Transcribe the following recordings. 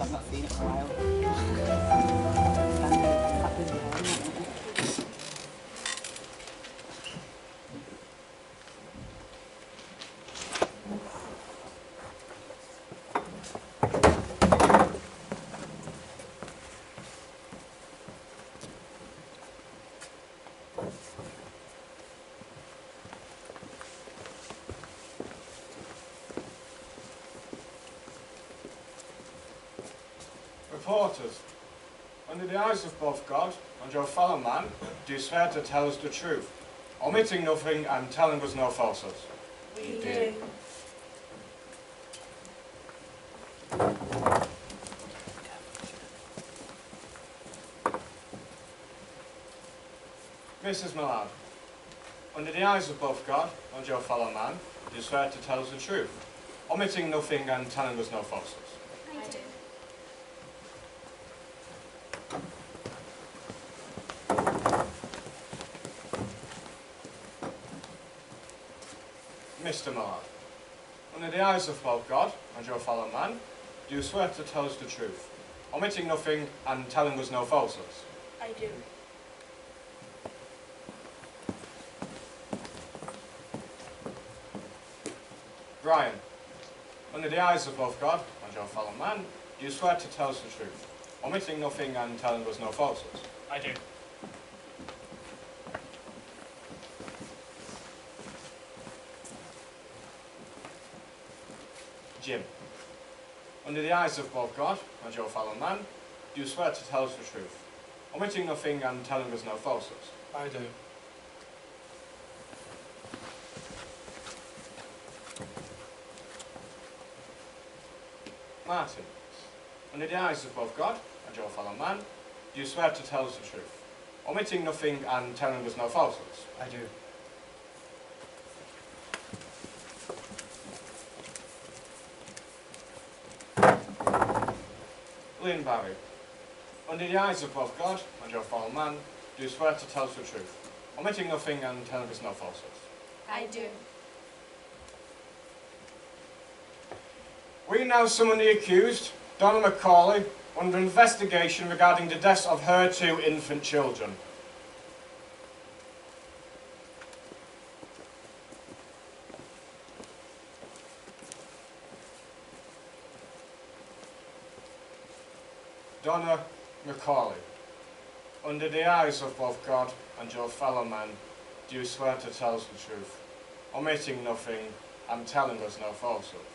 I've not seen it for a while. Reporters, under the eyes of both God and your fellow man, do you swear to tell us the truth, omitting nothing and telling us no falsehoods? We do. Mrs. Millard, under the eyes of both God and your fellow man, do you swear to tell us the truth, omitting nothing and telling us no falsehoods? I do. Mr. Millard, under the eyes of both God and your fellow man, do you swear to tell us the truth, omitting nothing and telling us no falsehoods? I do. Brian, under the eyes of both God and your fellow man, do you swear to tell us the truth, omitting nothing and telling us no falsehoods? I do. Jim, under the eyes of both God and your fellow man, do you swear to tell us the truth, omitting nothing and telling us no falsehoods? I do. Martin, under the eyes of both God and your fellow man, do you swear to tell us the truth, omitting nothing and telling us no falsehoods? I do. Lynn Barry, under the eyes of both God and your fellow man, do you swear to tell us the truth, omitting nothing and telling us no falsehoods? I do. We now summon the accused, Donna McCauley, under investigation regarding the deaths of her 2 infant children. Donna McCauley, under the eyes of both God and your fellow man, do you swear to tell us the truth, omitting nothing and telling us no falsehoods?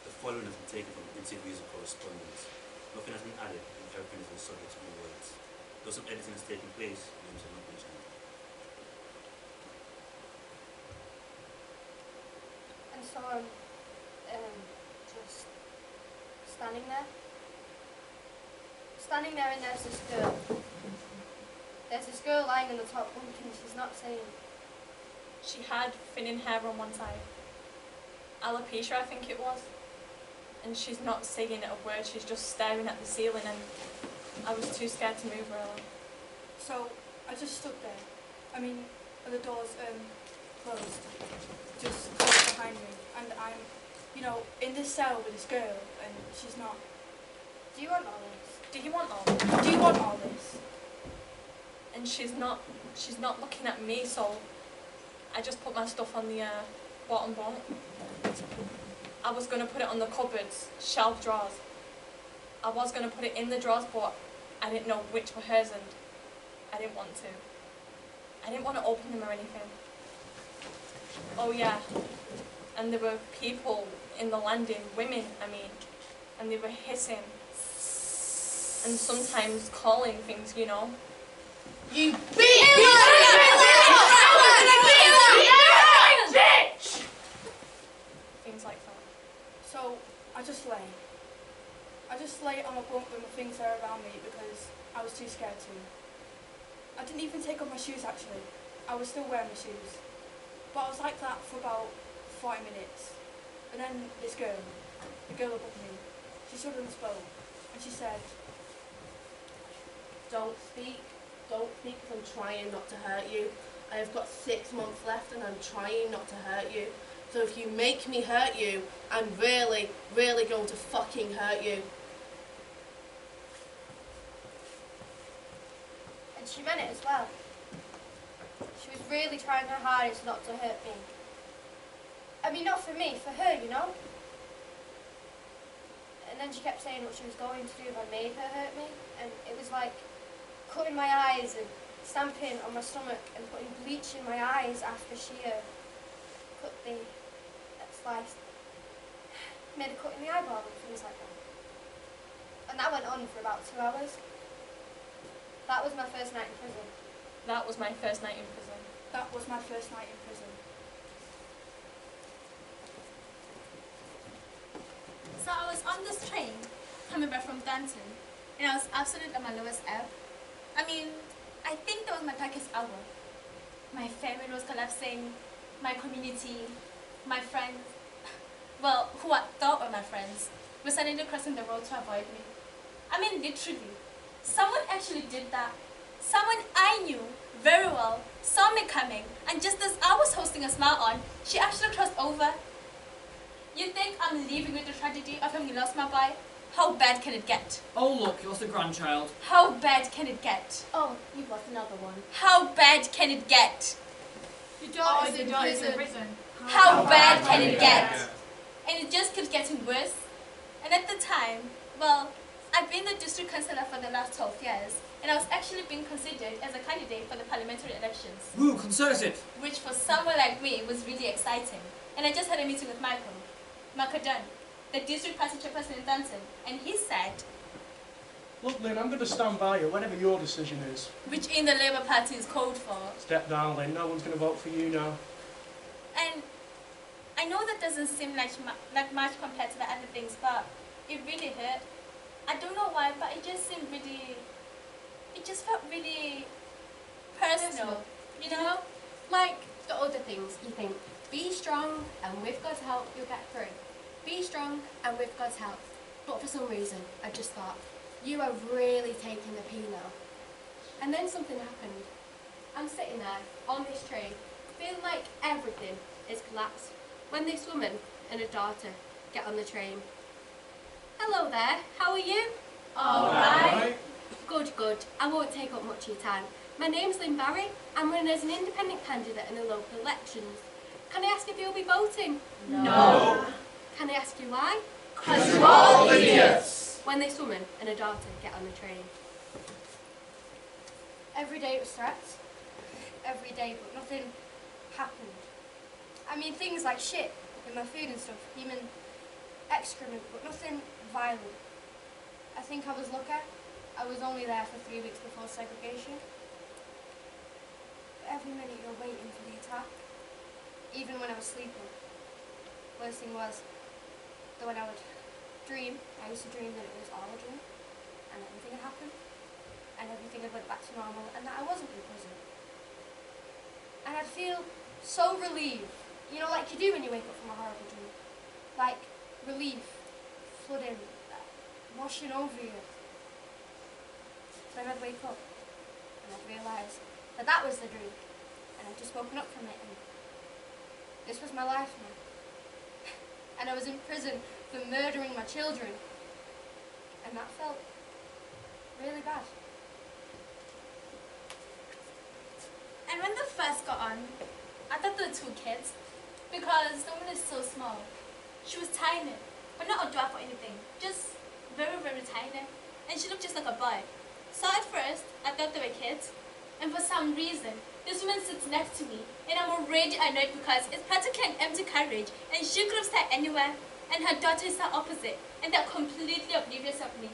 The following has been taken from interviews and correspondence. Nothing has been added, and everything has been subject to new words. Though some editing has taken place, names have not been changed. And so I'm just standing there. Standing there, and there's this girl. There's this girl lying on the top bunk, and she's not saying. She had thinning hair on one side. Alopecia, I think it was. And she's not saying a word, she's just staring at the ceiling, and I was too scared to move really. So I just stood there. I mean, the doors closed, just closed behind me, and I'm, you know, in this cell with this girl, and she's not. Do you want all this? Do you want all this? Do you want all this? And she's not looking at me, so I just put my stuff on the bottom bunk. I was going to put it on the cupboards, shelf drawers. I was going to put it in the drawers, but I didn't know which were hers, and I didn't want to. I didn't want to open them or anything. Oh yeah, and there were people in the landing, women, I mean, and they were hissing. And sometimes calling things, you know. You bitch! Things like that. So I just lay. I just lay on a bunk with my things there around me because I was too scared to. I didn't even take off my shoes actually. I was still wearing my shoes. But I was like that for about 5 minutes. And then this girl, the girl above me, she suddenly spoke and she said, Don't speak because I'm trying not to hurt you. I have got 6 months left and I'm trying not to hurt you. So if you make me hurt you, I'm really, really going to fucking hurt you. And she meant it as well. She was really trying her hardest not to hurt me. I mean, not for me, for her, you know? And then she kept saying what she was going to do if I made her hurt me. And it was like cutting my eyes and stamping on my stomach and putting bleach in my eyes after she cut the slice. Made a cut in the eyeball and things like that. And that went on for about 2 hours. That was my first night in prison. That was my first night in prison. that was my first night in prison. So I was on this train coming back from Danton, and I was absolutely at my lowest ebb. I mean, I think that was my darkest hour. My family was collapsing, my community, my friends, well, who I thought were my friends, were suddenly crossing the road to avoid me. I mean, literally. Someone actually did that. Someone I knew very well saw me coming, and just as I was hosting a smile on, she actually crossed over. You think I'm leaving with the tragedy of having lost my boy? How bad can it get? Oh look, you lost a grandchild. How bad can it get? Oh, you've lost another one. How bad can it get? Your daughter's in prison. How bad can it get? And it just keeps getting worse. And at the time, well, I've been the district councillor for the last 12 years, and I was actually being considered as a candidate for the parliamentary elections, Woo, conservative. which for someone like me was really exciting. And I just had a meeting with Michael Dunn, the district party chairperson in Danton, and he said, Look, Lynn, I'm going to stand by you, whatever your decision is. which in the Labour Party is called for. Step down, Lynn. No one's going to vote for you now. And I know that doesn't seem like much compared to the other things, but it really hurt. I don't know why, but it just seemed really, it just felt really personal, you know? Like the other things, you think, be strong and with God's help you'll get through. Be strong and with God's help. But for some reason, I just thought, you are really taking the pee now. And then something happened. I'm sitting there on this train, feeling like everything is collapsed, when this woman and her daughter get on the train. Hello there, how are you? Alright. Good, good. I won't take up much of your time. My name's Lynn Barry. I'm running as an independent candidate in the local elections. Can I ask if you'll be voting? No. Can I ask you why? 'Cause you're all idiots. When this woman and her daughter get on the train. Every day it was threats. Every day, but nothing happened. I mean, things like shit in my food and stuff, human excrement, but nothing violent. I think I was lucky. I was only there for 3 weeks before segregation. But every minute you're waiting for the attack, even when I was sleeping. Worst thing was that when I would dream, I used to dream that it was all a dream, and everything had happened, and everything had went back to normal, and that I wasn't in prison. And I'd feel so relieved, you know, like you do when you wake up from a horrible dream. Like relief, flooding, washing over you. Then I'd wake up and I'd realise that that was the dream, and I'd just woken up from it, and this was my life now. And I was in prison for murdering my children, and that felt really bad. And when they first got on, I thought they were two kids, because the woman is so small. She was tiny, but not a dwarf or anything, just very, very tiny. And she looked just like a boy. So at first, I thought they were kids. And for some reason, this woman sits next to me, and I'm already annoyed because it's practically an empty carriage, and she could have sat anywhere. And her daughter is the opposite, and they're completely oblivious of me.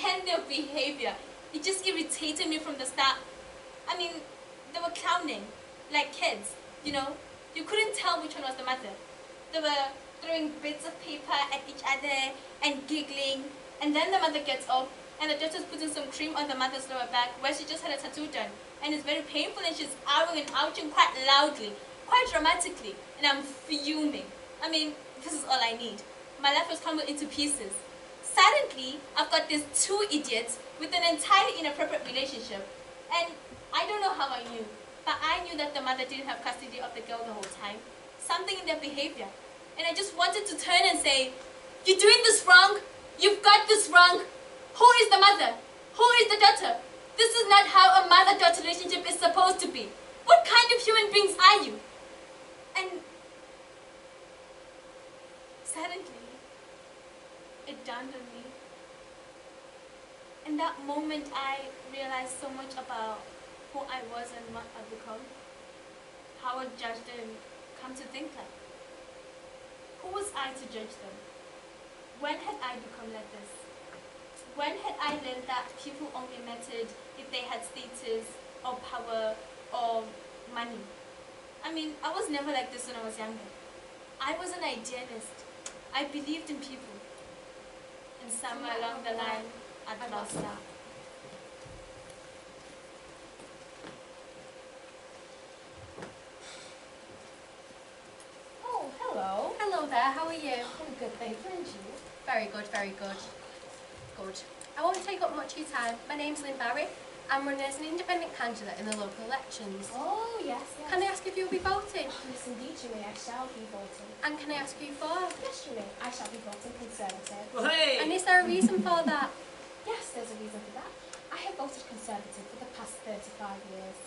And their behavior, it just irritated me from the start. I mean, they were clowning, like kids, you know? You couldn't tell which one was the mother. They were throwing bits of paper at each other and giggling, and then the mother gets up, and the daughter's putting some cream on the mother's lower back where she just had a tattoo done. And it's very painful, and she's owing and ouching quite loudly, quite dramatically, and I'm fuming. I mean, this is all I need. My life was crumbled into pieces. Suddenly, I've got these two idiots with an entirely inappropriate relationship. And I don't know how I knew, but I knew that the mother didn't have custody of the girl the whole time. Something in their behavior. And I just wanted to turn and say, "You're doing this wrong. You've got this wrong. Who is the mother? Who is the daughter? This is not how a mother-daughter relationship is supposed to be. What kind of human beings are you?" And suddenly, it dawned on me. In that moment, I realized so much about who I was and what I'd become. How I judged them, come to think like. Who was I to judge them? When had I become like this? When had I learned that people only mattered if they had status or power or money? I mean, I was never like this when I was younger. I was an idealist. I believed in people. And somewhere along the line, I'd lost that. Oh, hello. Hello there, how are you? I'm good, thank you, and you? Very good, very good. Good. I won't take up much of your time. My name's Lynn Barry. I'm running as an independent candidate in the local elections. Oh, yes, yes. Can I ask if you'll be voting? Oh, yes, indeed, you may. I shall be voting. And can I ask who for? Yes, you may. I shall be voting Conservative. Well, hey! And is there a reason for that? Yes, there's a reason for that. I have voted Conservative for the past 35 years.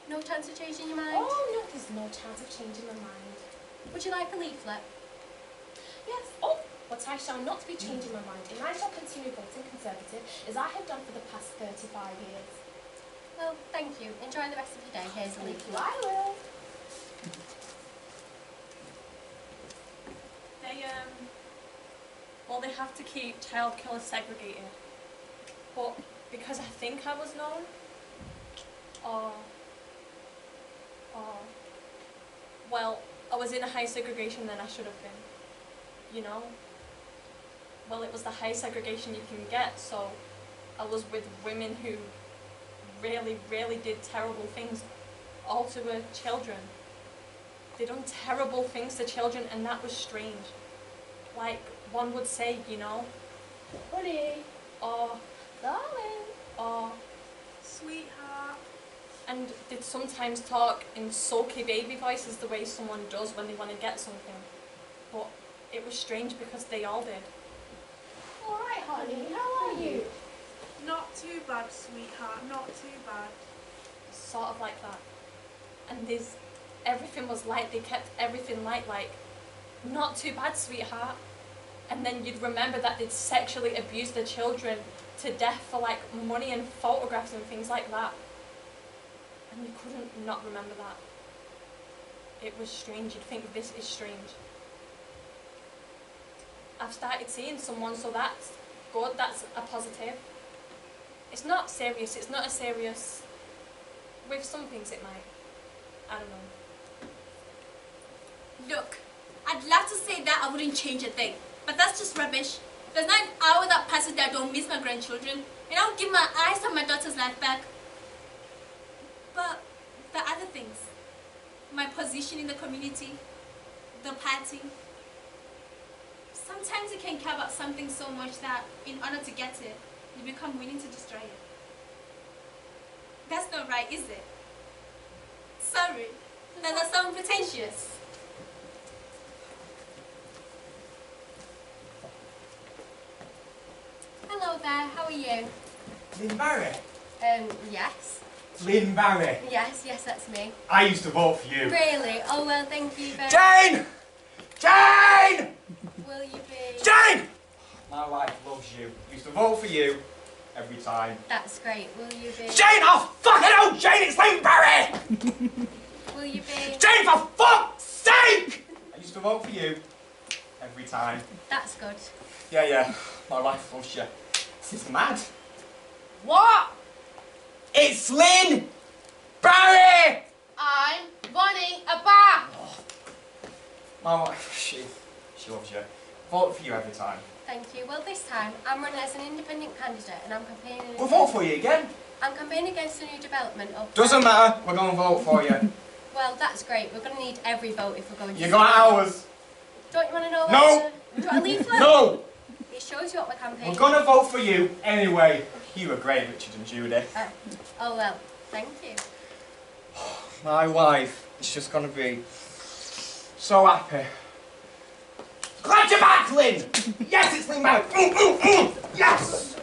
No chance of changing your mind? Oh, no, there's no chance of changing my mind. Would you like a leaflet? Yes. Oh, but I shall not be changing my mind, and I shall continue voting Conservative as I have done for the past 35 years. Well, thank you. Enjoy the rest of your day. Here's a Thank you, leaflet. I will. Well, they have to keep child killers segregated. But because I think I was known, well, I was in a high segregation than I should have been, you know? Well, it was the high segregation you can get, so I was with women who really, really did terrible things, all to children. They done terrible things to children, and that was strange. Like one would say, you know, Honey, or, darling, or, Sweetheart. and they'd sometimes talk in sulky baby voices the way someone does when they want to get something. But it was strange because they all did. all right, honey, how are you? Not too bad, sweetheart. Not too bad. Sort of like that. And everything was light, they kept everything light, like, not too bad, sweetheart. And then you'd remember that they'd sexually abused the children to death for like money and photographs and things like that. And you couldn't not remember that. It was strange, you'd think this is strange. I've started seeing someone, so that's good, that's a positive. It's not serious, it's not as serious. With some things it might. I don't know. Look, I'd love to say that I wouldn't change a thing, but that's just rubbish. There's not an hour that passes that I don't miss my grandchildren, and I'll give my eyes on my daughter's life back. But the other things, my position in the community, the party, sometimes you can care about something so much that in order to get it, you become willing to destroy it. That's not right, is it? Sorry, does that sound pretentious? Hello there, how are you? Lynn Barry? Yes. Lynn Barry? Yes, that's me. I used to vote for you. Really? Oh, well, thank you very Jane! Jane! Will you be? Jane! My wife loves you. Used to vote for you every time. That's great. Will you be? Jane, oh fucking hell, Jane, it's Lynn Barry! Will you be? Jane, for fuck's sake! I used to vote for you every time. That's good. Yeah, my wife loves you. This is mad. What? It's Lynn Barry! I'm running a bar. My wife, she loves you. Vote for you every time. Thank you. Well, this time I'm running as an independent candidate, and I'm campaigning. We'll vote for you again. I'm campaigning against a new development of. Doesn't matter, we're going to vote for you. Well, that's great. We're going to need every vote if we're going to... You got ours. Don't you want to know No. what do you want a leaflet? No. It shows you what we're campaigning. We're gonna vote for you anyway. You were great, Richard and Judy. Oh well, thank you. My wife is just gonna be so happy. Glad you're back, Lynn! Yes, it's Lynn Mount! Yes!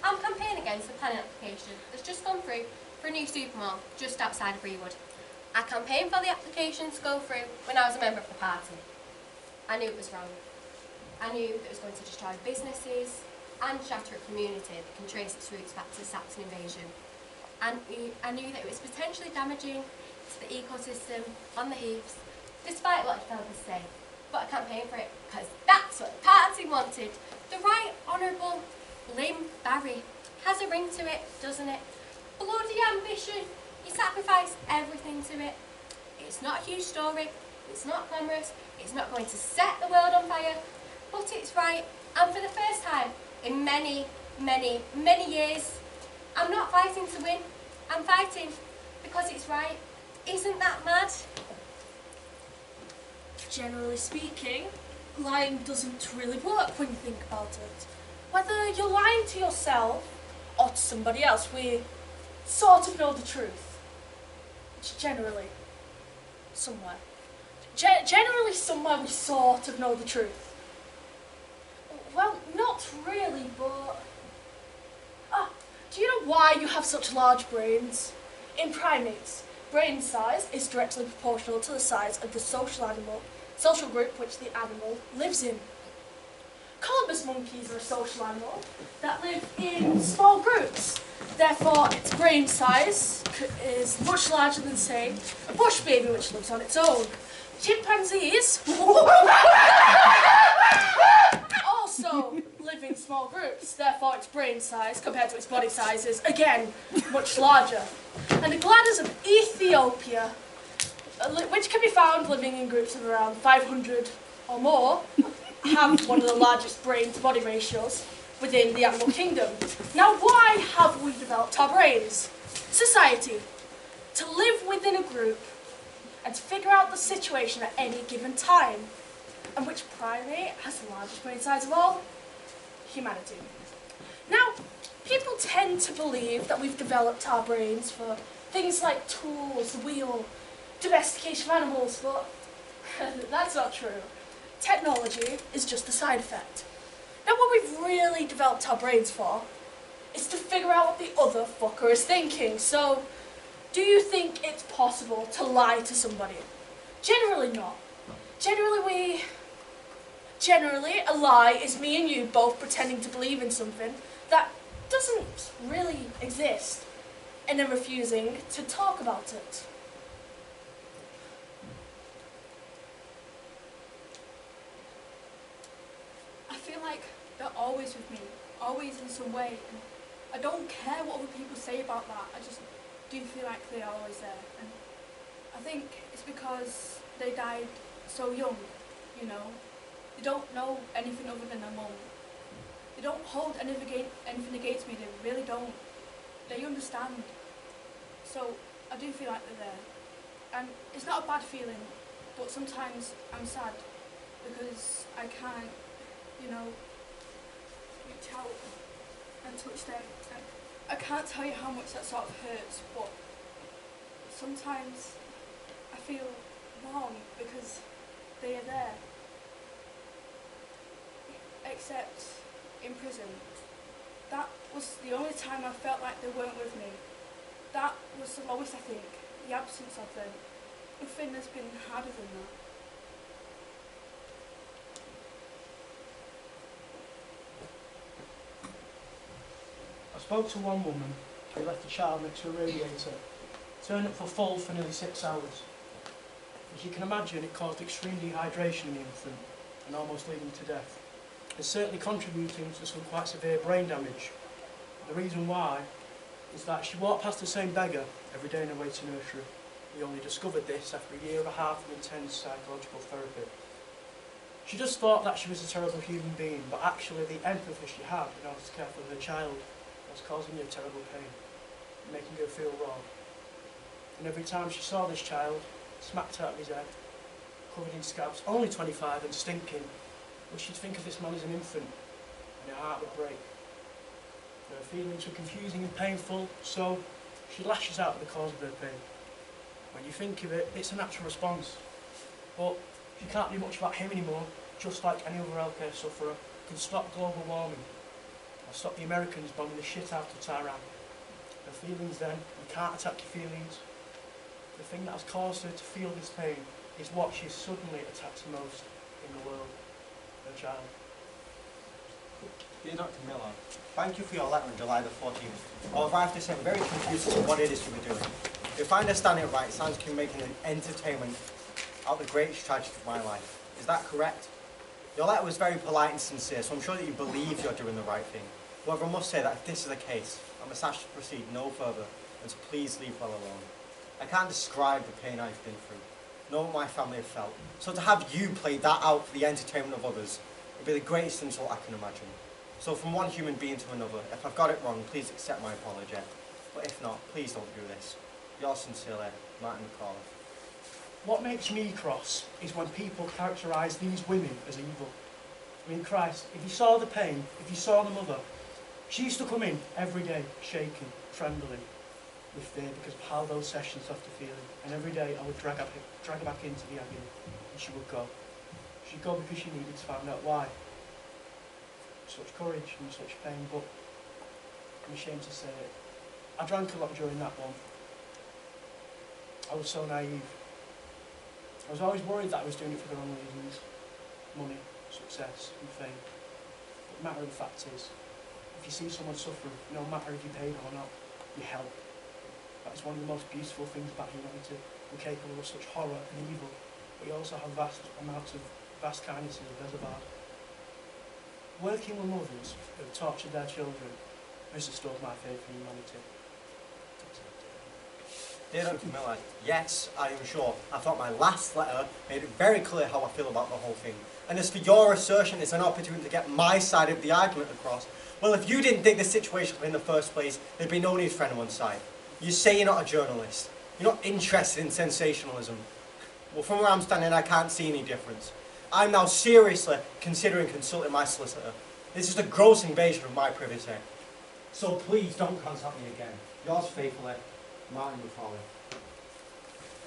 I'm campaigning against the planning application that's just gone through for a new supermall just outside of Brewood. I campaigned for the application to go through when I was a member of the party. I knew it was wrong. I knew that it was going to destroy businesses and shatter a community that can trace its roots back to the Saxon invasion. And I knew that it was potentially damaging to the ecosystem on the heaths, despite what developers say. But I campaigned for it because that's what the party wanted. The Right Honourable Lynn Barry has a ring to it, doesn't it? Bloody ambition. He sacrificed everything to it. It's not a huge story. It's not glamorous. It's not going to set the world on fire. But it's right, and for the first time in many, many, many years, I'm not fighting to win. I'm fighting because it's right. Isn't that mad? Generally speaking, lying doesn't really work when you think about it. Whether you're lying to yourself or to somebody else, we sort of know the truth. Generally, somewhere. Generally somewhere we sort of know the truth. Well, not really, but... do you know why you have such large brains? In primates, brain size is directly proportional to the size of the social group which the animal lives in. Colobus monkeys are a social animal that live in small groups. Therefore, its brain size is much larger than, say, a bush baby which lives on its own. Chimpanzees also live in small groups, therefore its brain size compared to its body size is, again, much larger. And the gliders of Ethiopia, which can be found living in groups of around 500 or more, have one of the largest brain-to-body ratios within the animal kingdom. Now, why have we developed our brains? Society. To live within a group and to figure out the situation at any given time. And which primate has the largest brain size of all? Humanity. Now, people tend to believe that we've developed our brains for things like tools, the wheel, domestication of animals, but that's not true. Technology is just a side effect. Now, what we've really developed our brains for is to figure out what the other fucker is thinking. So, do you think it's possible to lie to somebody? Generally not. Generally, a lie is me and you both pretending to believe in something that doesn't really exist, and then refusing to talk about it. I feel like they're always with me, always in some way, and I don't care what other people say about that. I just do feel like they are always there, and I think it's because they died so young, you know. They don't know anything other than their mum. They don't hold anything against me, they really don't. They understand. So I do feel like they're there. And it's not a bad feeling, but sometimes I'm sad because I can't, you know, reach out and touch them. And I can't tell you how much that sort of hurts, but sometimes I feel wrong because they are there. Except in prison. That was the only time I felt like they weren't with me. That was the lowest, I think, the absence of them. Nothing has been harder than that. I spoke to one woman who left a child next to a radiator, turned up for full for nearly 6 hours. As you can imagine, it caused extreme dehydration in the infant and almost leading to death. It's certainly contributing to some quite severe brain damage. The reason why is that she walked past the same beggar every day on her way to nursery. We only discovered this after a year and a half of intense psychological therapy. She just thought that she was a terrible human being, but actually the empathy she had in order to care for her child was causing her terrible pain, making her feel wrong. And every time she saw this child, smacked out of his head, covered in scabs, only 25 and stinking, well, she'd think of this man as an infant, and her heart would break. Her feelings were confusing and painful, so she lashes out at the cause of her pain. When you think of it, it's a natural response. But she can't do much about him anymore, just like any other healthcare sufferer, can stop global warming, or stop the Americans bombing the shit out of Tehran. Her feelings then, you can't attack your feelings. The thing that has caused her to feel this pain is what she suddenly attacks most in the world, her child. Dear Dr. Miller, thank you for your letter on July the 14th. However, I have to say I'm very confused as to what it is you were doing. If I understand it right, it sounds like you're making an entertainment out of the greatest tragedy of my life. Is that correct? Your letter was very polite and sincere, so I'm sure that you believe you're doing the right thing. However, I must say that if this is the case, I must ask you to proceed no further and to please leave well alone. I can't describe the pain I've been through, nor what my family have felt. So to have you play that out for the entertainment of others would be the greatest insult I can imagine. So from one human being to another, if I've got it wrong, please accept my apology. But if not, please don't do this. Yours sincerely, Martin McCauliffe. What makes me cross is when people characterise these women as evil. I mean, Christ, if you saw the pain, if you saw the mother, she used to come in every day, shaking, trembling with fear because of how those sessions left her feeling. And every day I would drag her back into the agony, and she would go. She'd go because she needed to find out why. Such courage and such pain, but I'm ashamed to say it. I drank a lot during that one. I was so naive. I was always worried that I was doing it for the wrong reasons. Money, success and fame. But the matter of the fact is, if you see someone suffering, no matter if you paid or not, you help. That is one of the most beautiful things about humanity. We're capable of such horror and evil, but we also have vast amounts of vast kindness as a reservoir. Working with mothers who have tortured their children has restored my faith in humanity. Dear Dr. Miller, yes, I am sure. I thought my last letter made it very clear how I feel about the whole thing. And as for your assertion, it's an opportunity to get my side of the argument across. Well, if you didn't think the situation in the first place, there'd be no need for anyone's side. You say you're not a journalist. You're not interested in sensationalism. Well, from where I'm standing, I can't see any difference. I'm now seriously considering consulting my solicitor. This is a gross invasion of my privacy. So please don't contact me again. Yours faithfully, Martin McCauliffe.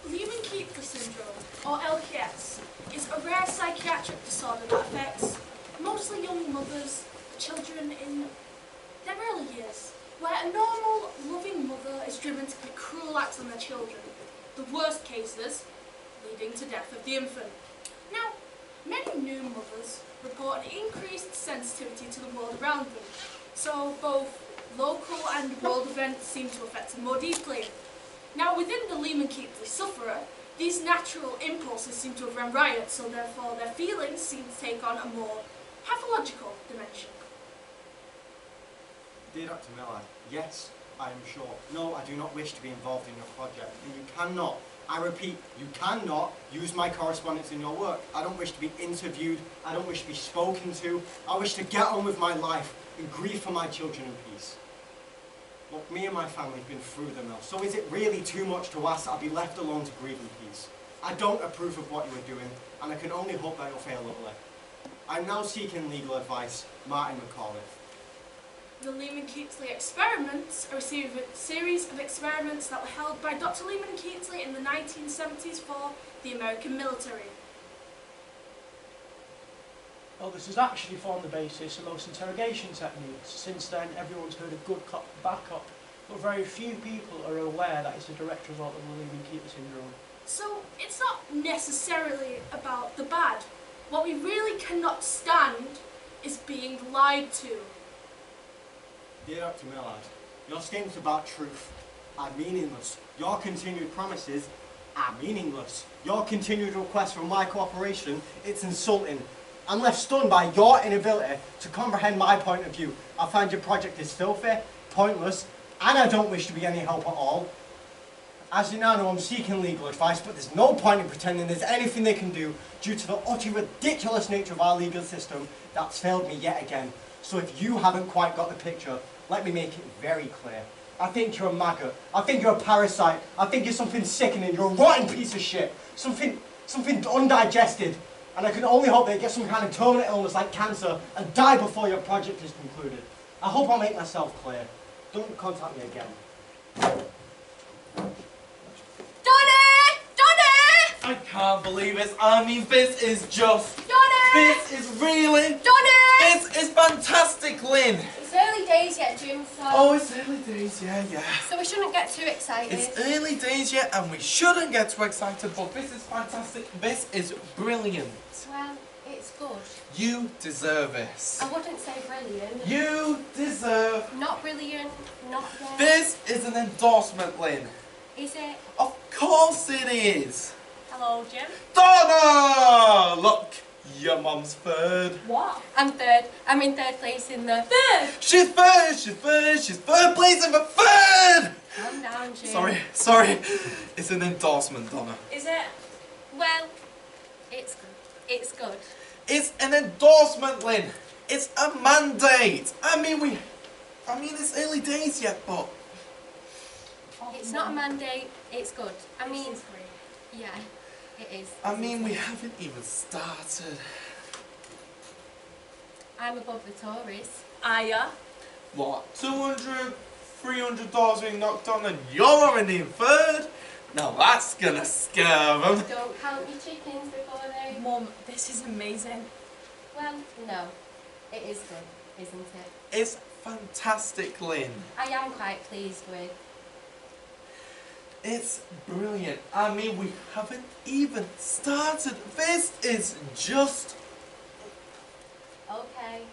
Lehman-Keeper syndrome, or LKS, is a rare psychiatric disorder that affects mostly young mothers, children in their early years, where a normal, loving mother is driven to commit cruel acts on their children, the worst cases leading to death of the infant. Now, many new mothers report an increased sensitivity to the world around them, so both local and world events seem to affect them more deeply. Now, within the Lehman-Keeper sufferer, these natural impulses seem to have run riot, so therefore their feelings seem to take on a more pathological dimension. Dear Dr. Miller, yes, I am sure. No, I do not wish to be involved in your project, and you cannot, I repeat, you cannot use my correspondence in your work. I don't wish to be interviewed, I don't wish to be spoken to, I wish to get on with my life and grieve for my children in peace. Look, me and my family have been through the mill, so is it really too much to ask that I be left alone to grieve in peace? I don't approve of what you are doing, and I can only hope that you'll fail utterly. I'm now seeking legal advice, Martin McCauliffe. The Lehman-Keatley experiments are a series of experiments that were held by Dr. Lehman-Keatley in the 1970s for the American military. Well, this has actually formed the basis of most interrogation techniques. Since then, everyone's heard of good cop, bad cop, but very few people are aware that it's a direct result of the Lehman-Keeper syndrome. So, it's not necessarily about the bad. What we really cannot stand is being lied to. Dear Dr. Millard, your statements about truth are meaningless. Your continued promises are meaningless. Your continued request for my cooperation, it's insulting. I'm left stunned by your inability to comprehend my point of view. I find your project is filthy, pointless, and I don't wish to be any help at all. As you now know, I'm seeking legal advice, but there's no point in pretending there's anything they can do due to the utterly ridiculous nature of our legal system that's failed me yet again. So if you haven't quite got the picture, let me make it very clear. I think you're a maggot. I think you're a parasite. I think you're something sickening. You're a rotten piece of shit. Something undigested. And I can only hope that you get some kind of terminal illness like cancer and die before your project is concluded. I hope I make myself clear. Don't contact me again. I can't believe it. I mean, this is just... Johnny! This is really... Johnny! This is fantastic, Lynn. It's early days yet, Jim, so... Oh, it's early days, yeah. So we shouldn't get too excited. It's early days yet, and we shouldn't get too excited, but this is fantastic. This is brilliant. Well, it's good. You deserve this. I wouldn't say brilliant. You deserve... Not brilliant, not yet. This is an endorsement, Lynn. Is it? Of course it is. Hello, Jim. Donna! Look, your mum's third. What? I'm third. I'm in third place in the... Third! She's third place in the third! Calm down, Jim. Sorry. It's an endorsement, Donna. Is it? Well, it's good. It's good. It's an endorsement, Lynn. It's a mandate. I mean, it's early days yet, but... It's not a mandate. It's good. I mean... This is great. Yeah, it is. I mean, we haven't even started. I'm above the Tories. Are ya? What, $200, $300 being knocked on and you're already in third? Now that's gonna scare them. Don't count your chickens before they... Mum, this is amazing. Well, no. It is good, isn't it? It's fantastic, Lynn. I am quite pleased with... It's brilliant. I mean, we haven't even started. This is just... Okay.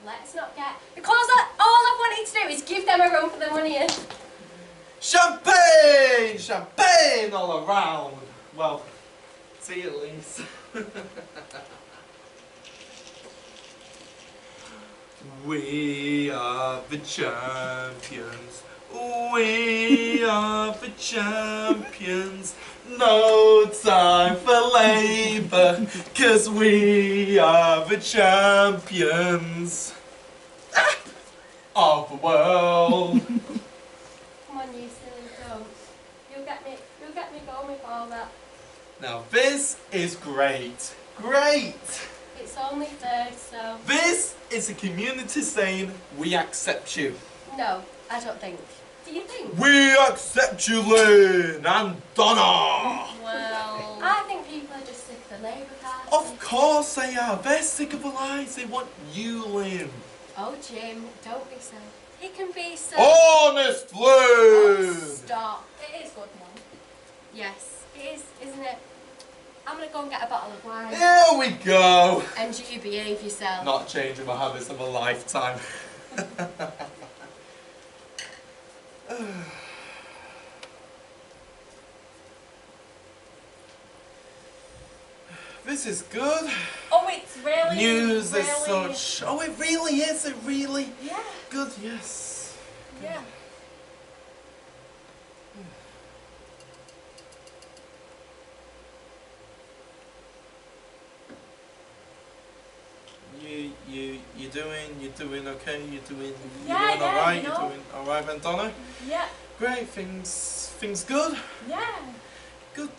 Let's not get... Because all I wanted to do is give them a run for their money and... Champagne! Champagne all around. Well, see you, Lisa. We are the champions. We are the champions. No time for labour, 'cause we are the champions of the world. Come on, you silly don'ts. You'll get me going with all that. Now this is great. Great! It's only third, so... This is a community saying we accept you. No, I don't think. Do you think? We accept you, Lynn and Donna! Well... I think people are just sick of the Labour Party. Of course they are. They're sick of the lies. They want you, Lynn. Oh, Jim, don't be so... He can be so... Honest Lynn! Stop. It is good, Mum. Yes, it is, isn't it? I'm going to go and get a bottle of wine. Here we go. And you behave yourself. Not changing my habits of a lifetime. This is good. Oh, it's really... News really... as such. Oh, it really is. It really... Yeah. Good, yes. Yeah. You're doing okay? You're doing Yeah, alright? yeah, you You're know. doing alright, then, Donna? Yeah. Great, things good? Yeah. Good.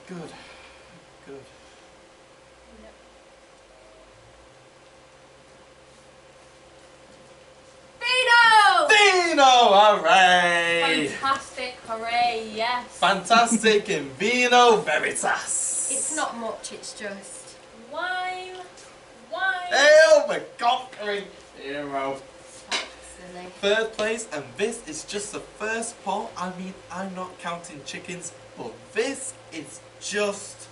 Vino! Hooray! Fantastic, hooray, yes. Fantastic in Vino Veritas. It's not much, it's just... Wine. Hail the conquering hero. Silly. Third place, and this is just the first poll. I mean, I'm not counting chickens, but this is just...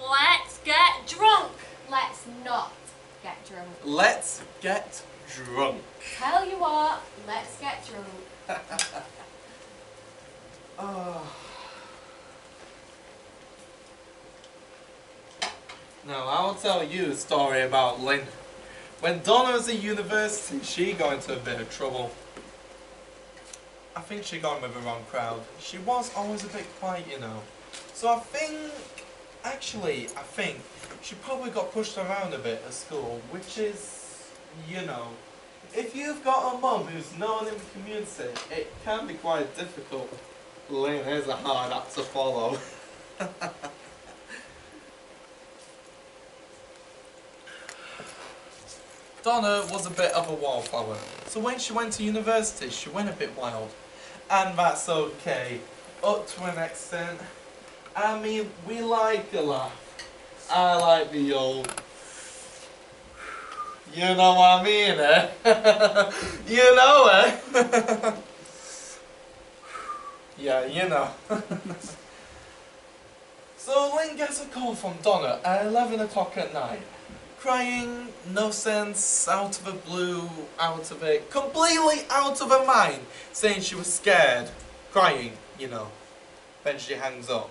Let's get drunk. Let's not get drunk. Let's get drunk. Tell you what, let's get drunk. Oh. Now, I'll tell you a story about Lynn. When Donna was at university, she got into a bit of trouble. I think she got in with the wrong crowd. She was always a bit quiet, you know. So I think she probably got pushed around a bit at school, which is, you know, If you've got a mum who's known in the community, it can be quite difficult. Lynn is a hard act to follow. Donna was a bit of a wallflower, so when she went to university, she went a bit wild. And that's okay, up to an extent. I mean, we like a laugh. I like the old... You know what I mean, eh? You know, eh? Yeah, you know. So Lynn gets a call from Donna at 11 o'clock at night. Crying, no sense, out of the blue, out of it, completely out of her mind, saying she was scared. Crying, you know. Then she hangs up.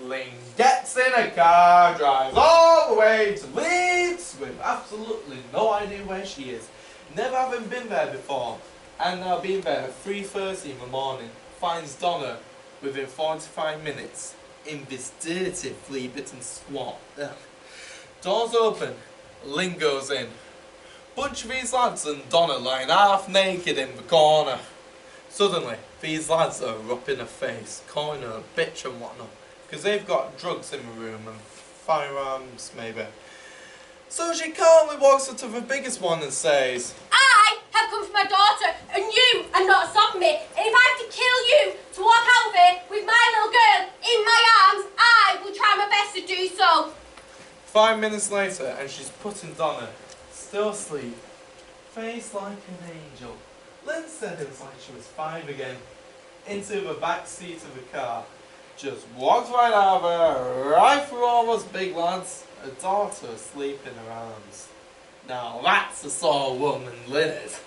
Lynn gets in a car, drives all the way to Leeds with absolutely no idea where she is. Never having been there before, and now being there at 3:30 in the morning, finds Donna within 45 minutes in this dirty flea-bitten squat. Doors open, Lynn goes in. Bunch of these lads and Donna lying half naked in the corner. Suddenly, these lads are up in her face, calling her a bitch and whatnot, because they've got drugs in the room and firearms maybe. So she calmly walks up to the biggest one and says, I have come for my daughter, and you are not stopping me. And if I have to kill you to walk out of here with my little girl in my arms, I will try my best to do so. 5 minutes later, and she's putting Donna, still asleep, face like an angel. Lynn said it was like she was 5 again. Into the back seat of the car. Just walked right out of her, right through all those big lads. Her daughter asleep in her arms. Now that's the sort of woman Lynn is.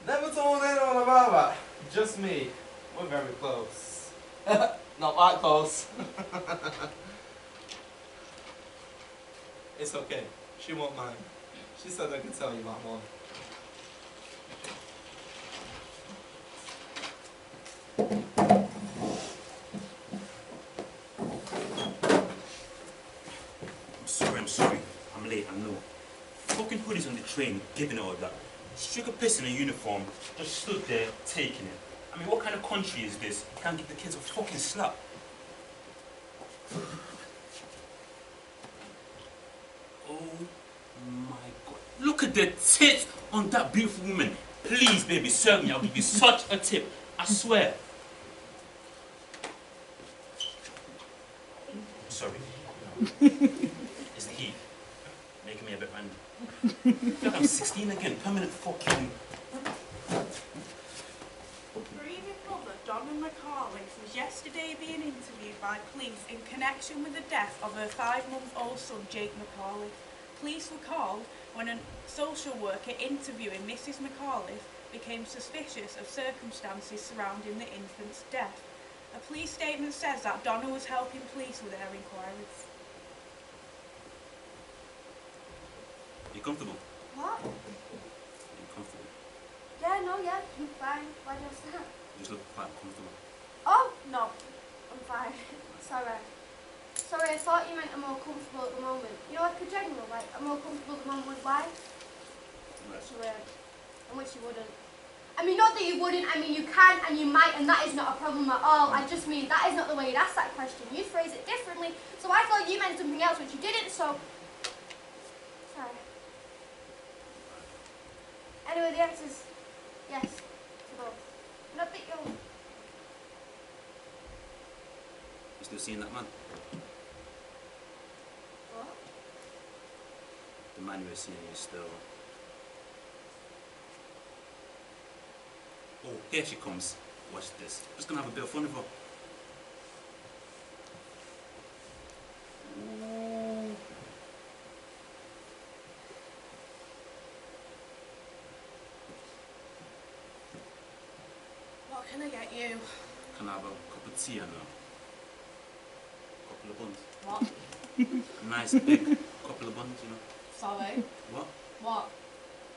Never told anyone about that. Just me. We're very close. Not that close. It's okay. She won't mind. She said I could tell you that one. I'm sorry. I'm late, I know. Fucking hoodies on the train, giving all that. Sugar piss in a uniform, just stood there, taking it. I mean, what kind of country is this? Can't give the kids a fucking slap. Oh my god. Look at the tits on that beautiful woman. Please, baby, serve me. I'll give you such a tip. I swear. Sorry. It's the heat. Making me a bit random. Look, I'm 16 again. Permanent fucking... Bereaved mother Donna McCauliffe was yesterday being interviewed by police in connection with the death of her 5-month-old son Jake McCauliffe. Police were called when a social worker interviewing Mrs. McCauliffe became suspicious of circumstances surrounding the infant's death. A police statement says that Donna was helping police with their inquiries. Are you comfortable? What? Are you comfortable? Yeah, no, yeah, I'm fine. Why do you ask that? You just look quite comfortable. Oh, no, I'm fine. Sorry. Sorry, I thought you meant I'm more comfortable at the moment. You know, like a general, like, I'm more comfortable at the moment with life. Right. So, and which you wouldn't. I mean, not that you wouldn't, I mean, you can and you might, and that is not a problem at all. I just mean, that is not the way you'd ask that question. You'd phrase it differently. So I thought you meant something else, which you didn't, so... Sorry. Anyway, the answer's yes to both. Not that you'll... You still seeing that man? What? The man you were seeing is still... Oh, here she comes. Watch this. I'm just gonna have a bit of fun with her. What can I get you? Can I have a cup of tea and a couple of buns? What? A nice big couple of buns, you know. Sorry. What? What?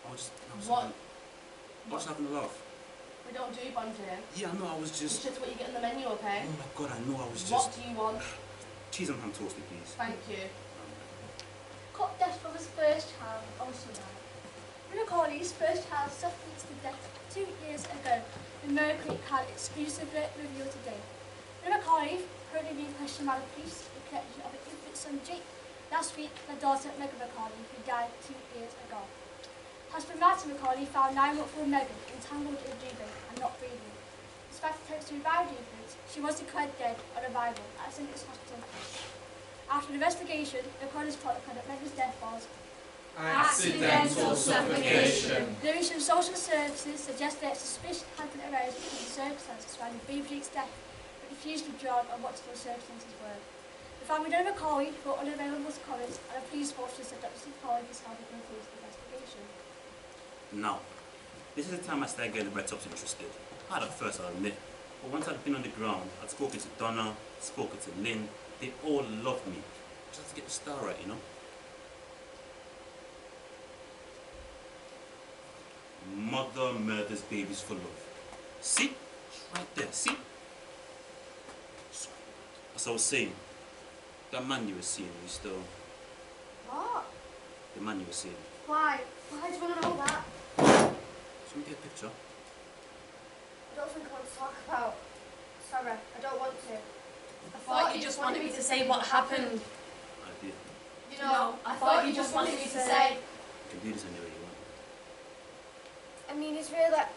I was just What? having a laugh. We don't do buns here. Yeah, I know, I was It's just... just what you get on the menu, okay? Oh my god, I know, I was just... What do you want? Cheese and ham toasty, please. Thank you. Cut this for his first child, also died. Macaulay's first child suffered to death 2 years ago. The Mercury card exclusively revealed today. Macaulay currently being questioned by the police in connection of an infant son Jake. Last week, the daughter Megan Macaulay, who died 2 years ago. Husband Martin Macaulay found 9-month-old Megan entangled in a duvet and not breathing. Despite attempts to revive the infant, she was declared dead on arrival at St. Luke's Hospital. After an investigation, the coroner's protocol that Megan's death was Accidental suffocation. Lewisham Social Services suggested that suspicion had been aroused because of the circumstances surrounding baby Jake's death, but refused to be drawn on what those circumstances were. The family of Macaulay wrote unavailable comments, and a police force was set up to see Macaulay was held to conclude the investigation. Now, this is the time I started getting the Red Sox interested. Hard at first, I'll admit, but once I'd been on the ground, I'd spoken to Donna, spoken to Lynn, they all loved me. Just to get the star right, you know? Mother murders babies for love. See? Right there, see? As I was saying, that man you were seeing, you still... What? The man you were seeing. Why? Why do you want to know that? Should we get a picture? I don't think I want to talk about. Sorry, I don't want to. I thought you just wanted me to say what happened. I did. You know, I thought you just wanted me to say. You can do this any way you want. I mean, it's really like,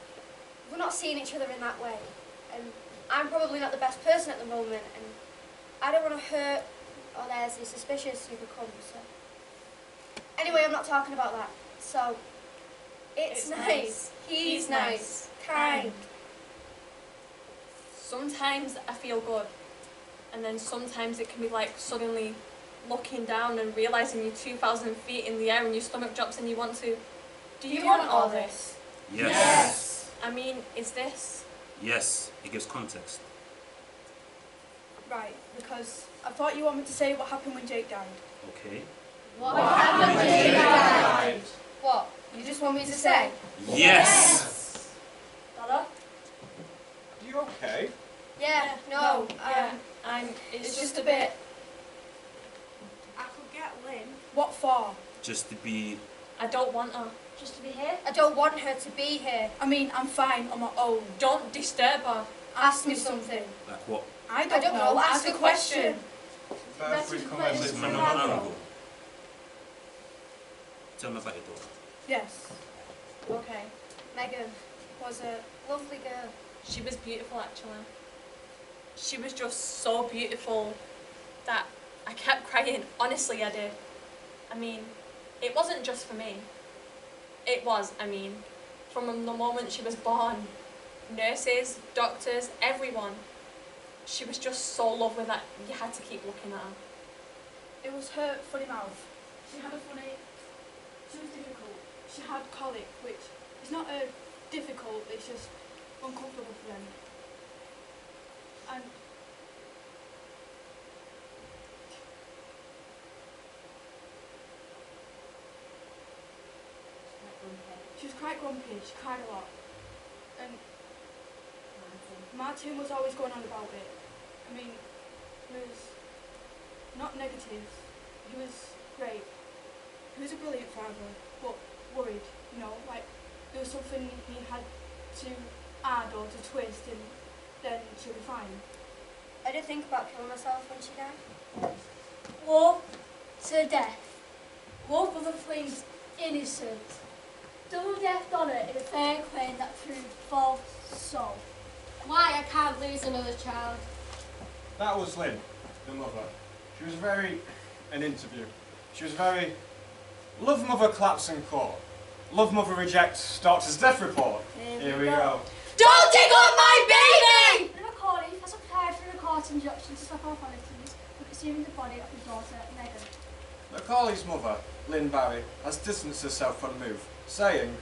we're not seeing each other in that way. And I'm probably not the best person at the moment, and I don't want to hurt or be suspicious you become, so. Anyway, I'm not talking about that. So, it's nice. He's nice. Kind. Sometimes I feel good, and then sometimes it can be like suddenly looking down and realising you're 2,000 feet in the air and your stomach drops and you want to... Do you want all this? Yes. I mean, is this? Yes, it gives context. Right, because I thought you wanted me to say what happened when Jake died. Okay. What happened when Jake died? What? You just want me to say? Yes! Donna? Are you okay? Yeah, no, It's just a bit... I could get Lynn. What for? Just to be... I don't want her. Just to be here? I don't want her to be here. I mean, I'm fine on my own. Don't disturb her. Ask me something. Like what? I I don't know, ask a question. First we come and Listen, man, not an angle. Tell me about your daughter. Yes. Okay. Megan was a lovely girl. She was beautiful, actually. She was just so beautiful that I kept crying. Honestly, I did. I mean, it wasn't just for me. It was, from the moment she was born. Nurses, doctors, everyone. She was just so lovely that you had to keep looking at her. It was her funny mouth. She had a funny... She was difficult. She had colic, which is not difficult, it's just uncomfortable for them. And she was quite grumpy, she cried a lot. And Martin was always going on about it. I mean, he was not negative, he was great. He was a brilliant father, but worried, you know, like there was something he had to add or to twist and then she'll be fine. I did think about killing myself when she died. War to death. War for the flames innocent. Double death Donna in a fair claim that proved false soul. Why I can't lose another child? That was Lynn, the mother. She was very... an interview. She was very... Love mother claps in court. Love mother rejects doctor's death report. Here we go. Don't dig up my baby! Macaulay has applied for a court injunction to stop authorities from consuming the body of his daughter, Megan. Macaulay's mother, Lynn Barry, has distanced herself from the move, saying,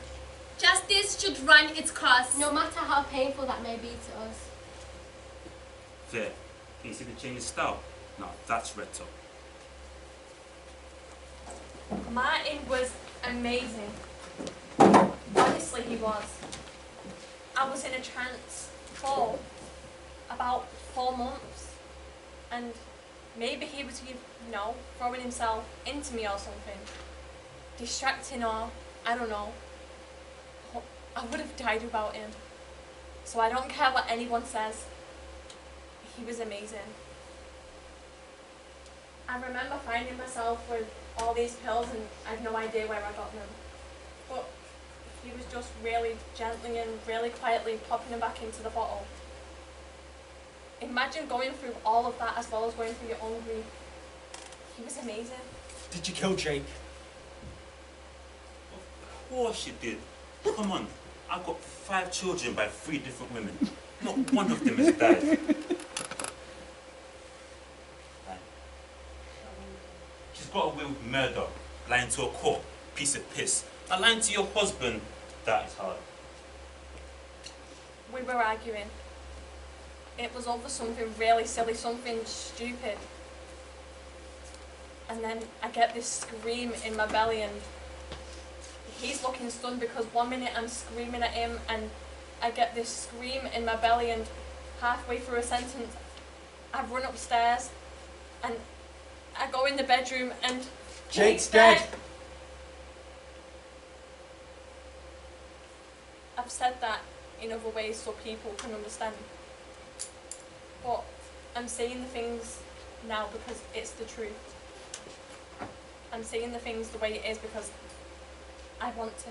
Justice should run its course. No matter how painful that may be to us. There. Can you see the change in style? Now that's red top. Martin was amazing. Honestly, he was. I was in a trance for about 4 months, and maybe he was, throwing himself into me or something, distracting or, I don't know. I would have died without him. So I don't care what anyone says. He was amazing. I remember finding myself with all these pills and I had no idea where I got them. But he was just really gently and really quietly popping them back into the bottle. Imagine going through all of that as well as going through your own grief. He was amazing. Did you kill Jake? Of course you did. Come on, I've got 5 children by 3 different women. Not one of them has died. She's got away with murder, lying to a court, piece of piss. And lying to your husband, that is hard. We were arguing. It was over something really silly, something stupid. And then I get this scream in my belly and he's looking stunned because one minute I'm screaming at him and I get this scream in my belly and halfway through a sentence I run upstairs and I go in the bedroom and Jake's dead. I've said that in other ways so people can understand. But I'm saying the things now because it's the truth. I'm saying the things the way it is because I want to.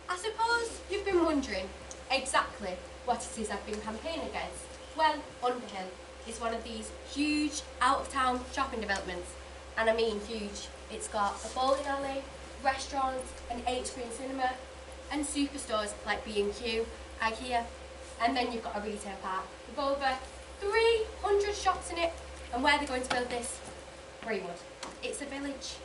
I suppose you've been wondering exactly what it is I've been campaigning against. Well, Underhill is one of these huge out-of-town shopping developments. And I mean huge. It's got a bowling alley, restaurants, an 8-screen cinema, and superstores like B&Q, IKEA. And then you've got a retail park with over 300 shops in it. And where they're going to build this? Greenwood. It's a village.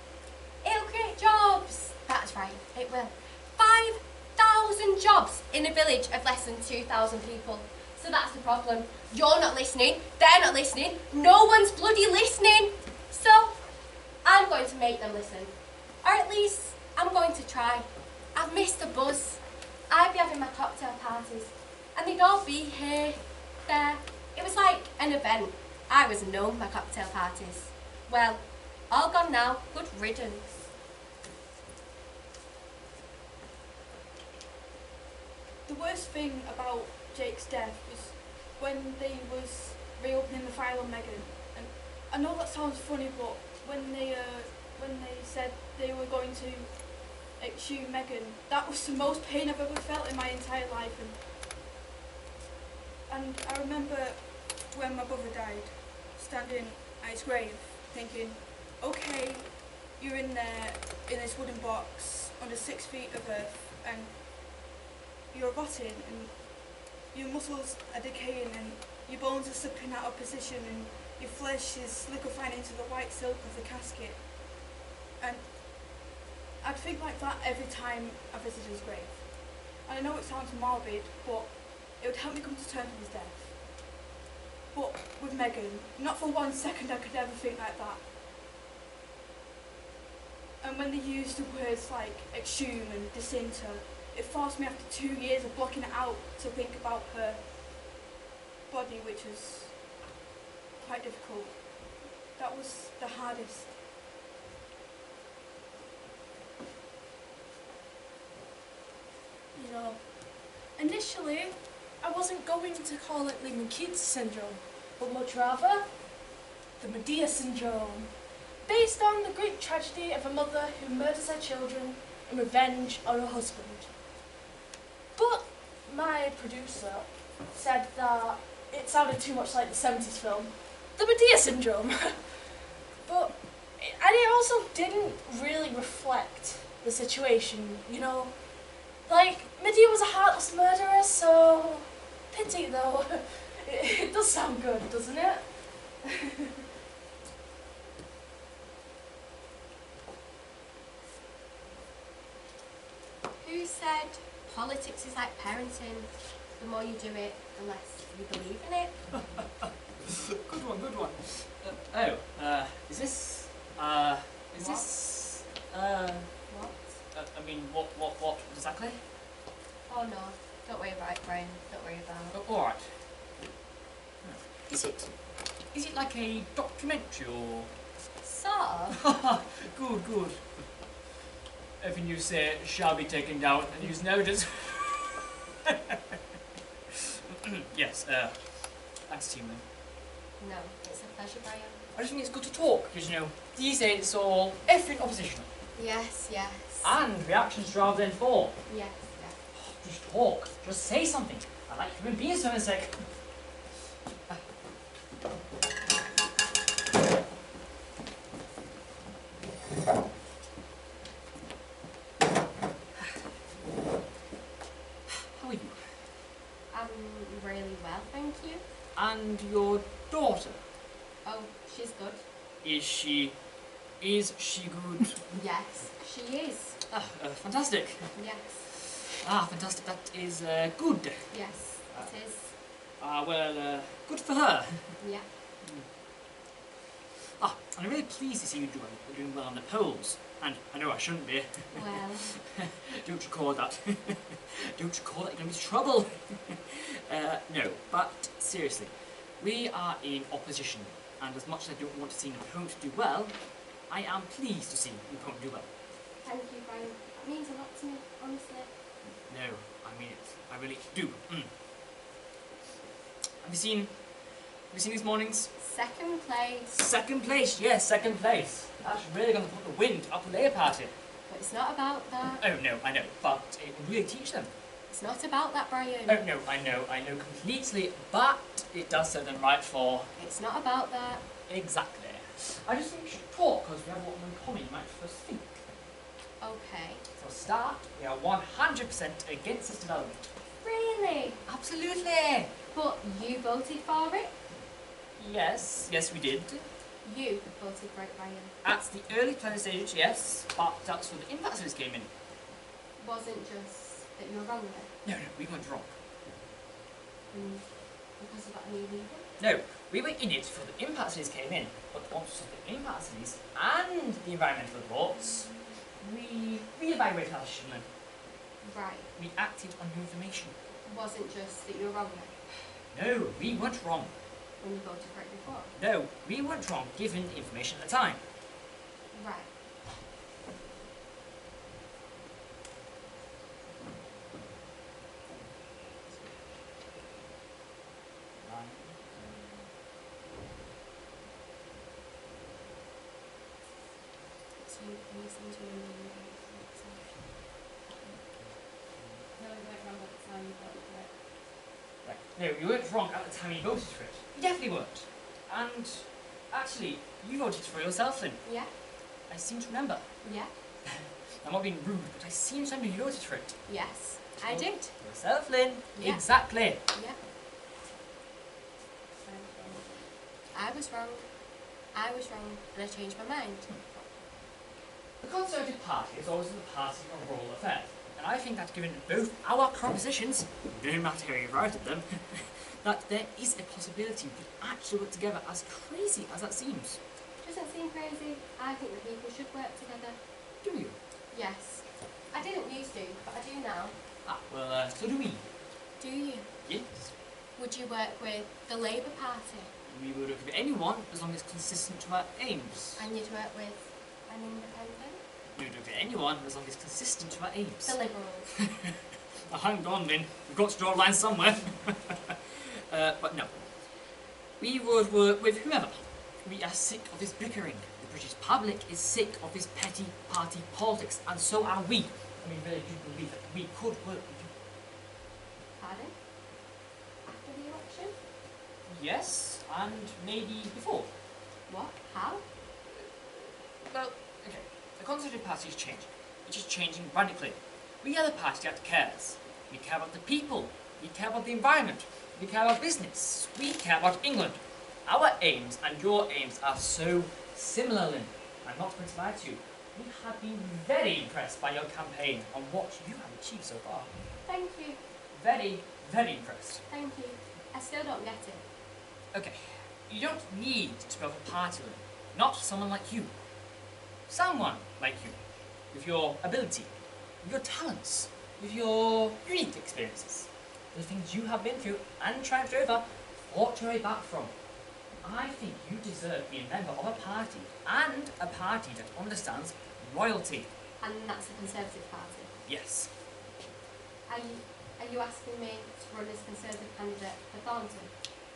It'll create jobs. That's right, it will. 5,000 jobs in a village of less than 2,000 people. So that's the problem. You're not listening, they're not listening, no one's bloody listening. So, I'm going to make them listen. Or at least, I'm going to try. I've missed the buzz. I'd be having my cocktail parties, and they'd all be here, there. It was like an event. I was known my cocktail parties. Well, all gone now, good riddance. The worst thing about Jake's death was when they was reopening the file on Megan. And I know that sounds funny, but when they said they were going to exhume Megan, that was the most pain I've ever felt in my entire life. And I remember when my brother died, standing at his grave, thinking, okay, you're in there in this wooden box under 6 feet of earth, and you're rotting, and your muscles are decaying, and your bones are slipping out of position, and your flesh is liquefying into the white silk of the casket. And I'd think like that every time I visited his grave. And I know it sounds morbid, but it would help me come to terms with his death. But with Megan, not for 1 second I could ever think like that. And when they used the words like exhume and disinter, it forced me after 2 years of blocking it out to think about her body, which was quite difficult. That was the hardest. You know, initially, I wasn't going to call it Lehman-Keats syndrome, but much rather, the Medea syndrome, based on the Greek tragedy of a mother who murders her children in revenge on her husband. But my producer said that it sounded too much like the 70s film, the Medea syndrome. And it also didn't really reflect the situation, you know. Like, Medea was a heartless murderer, so pity though. It does sound good, doesn't it? Who said politics is like parenting? The more you do it, the less you believe in it. Good one, good one. Is this, What? I mean, what exactly? Oh no, don't worry about it, Brian. Don't worry about it. Alright. Is it like a documentary or? Sort of. Good, good. everything you say shall be taken down and used notice. Yes, thanks, team. No, it's a pleasure, Brian. I just think it's good to talk, because, you know, these days it's all effing oppositional. Yes, yes. And reactions rather than form. Yes, yes. Just talk. Just say something. I like human beings for a sec. How are you? I'm really well, thank you. And your daughter? Oh, she's good. Is she good? Yes, she is. Fantastic. Yes, Fantastic. That is good. yes, it is. Well, good for her. Yeah. And I'm really pleased to see you doing well on the polls. And I know I shouldn't be. Well, Don't you call that? Don't you call that? You're going to be trouble. No, but seriously, we are in opposition. And as much as I don't want to see an opponent do well, I am pleased to see an opponent do well. thank you, Brian. That means a lot to me, honestly. No, I mean it. I really do. Have you seen these mornings? Second place. Second place, yes, second place. That's really going to put the wind up the layer party. But it's not about that. Oh no, I know, but it will really teach them. It's not about that, Brian. Oh no, I know completely, but it does set them right for... It's not about that. Exactly. I just think we should talk, because we have a lot more in common, you might first think. Okay. For a start, we are 100% against this development. Really? Absolutely! But you voted for it? Yes, we did. You voted for it, Brian. At the early planning stage, yes, but that's where the impact studies came in. Wasn't just that you were wrong there. No, we went wrong. Because of that new leader? No, we were in it for the impact studies came in, but once we saw the impact studies and the environmental reports, we reevaluated our decision. Right. We acted on new information. Wasn't just that you were wrong there. No, we weren't wrong. When you voted for it before? No, we weren't wrong given the information at the time. Right. So you listen to him and no, we went wrong at the time you voted for it. Right. No, you weren't wrong at the time you voted for it. You definitely weren't. And actually, you voted for it yourself, Lynn. Yeah. I seem to remember. Yeah. I'm not being rude, but I seem to remember you voted for it. Yes, I did. Yourself, Lynn. Yeah. Exactly. Yeah. I was wrong. I was wrong, and I changed my mind. The Conservative Party is always the party of rural affairs, and I think that given both our current positions, no matter how you arrived at them, that there is a possibility we could actually work together, as crazy as that seems. Doesn't seem crazy. I think the people should work together. Do you? Yes. I didn't used to, but I do now. Well, so do we. Do you? Yes. Would you work with the Labour Party? We would work with anyone as long as it's consistent to our aims. And you'd work with an independent? We would work with anyone as long as it's consistent to our aims. The Liberals. Hang on, Lynn. We've got to draw a line somewhere. But no. We would work with whoever. We are sick of this bickering. The British public is sick of this petty party politics, and so are we. I mean, really do believe that we could work with you. Pardon? After the election? Yes, and maybe before. What? How? Well, okay. The Conservative Party is changing. It is changing radically. We are the party that cares. We care about the people. We care about the environment. We care about business. We care about England. Our aims and your aims are so similar, Lynn. I'm not going to lie to you. We have been very impressed by your campaign and what you have achieved so far. Thank you. Very, very impressed. Thank you. I still don't get it. Okay, you don't need to be of a party, Lynn. Not someone like you. Someone like you. With your ability, with your talents, with your unique experiences. The things you have been through and triumphed over, fought your way back from. I think you deserve to be a member of a party, and a party that understands royalty. And that's the Conservative Party. Yes. Are you asking me to run as Conservative candidate for Thornton?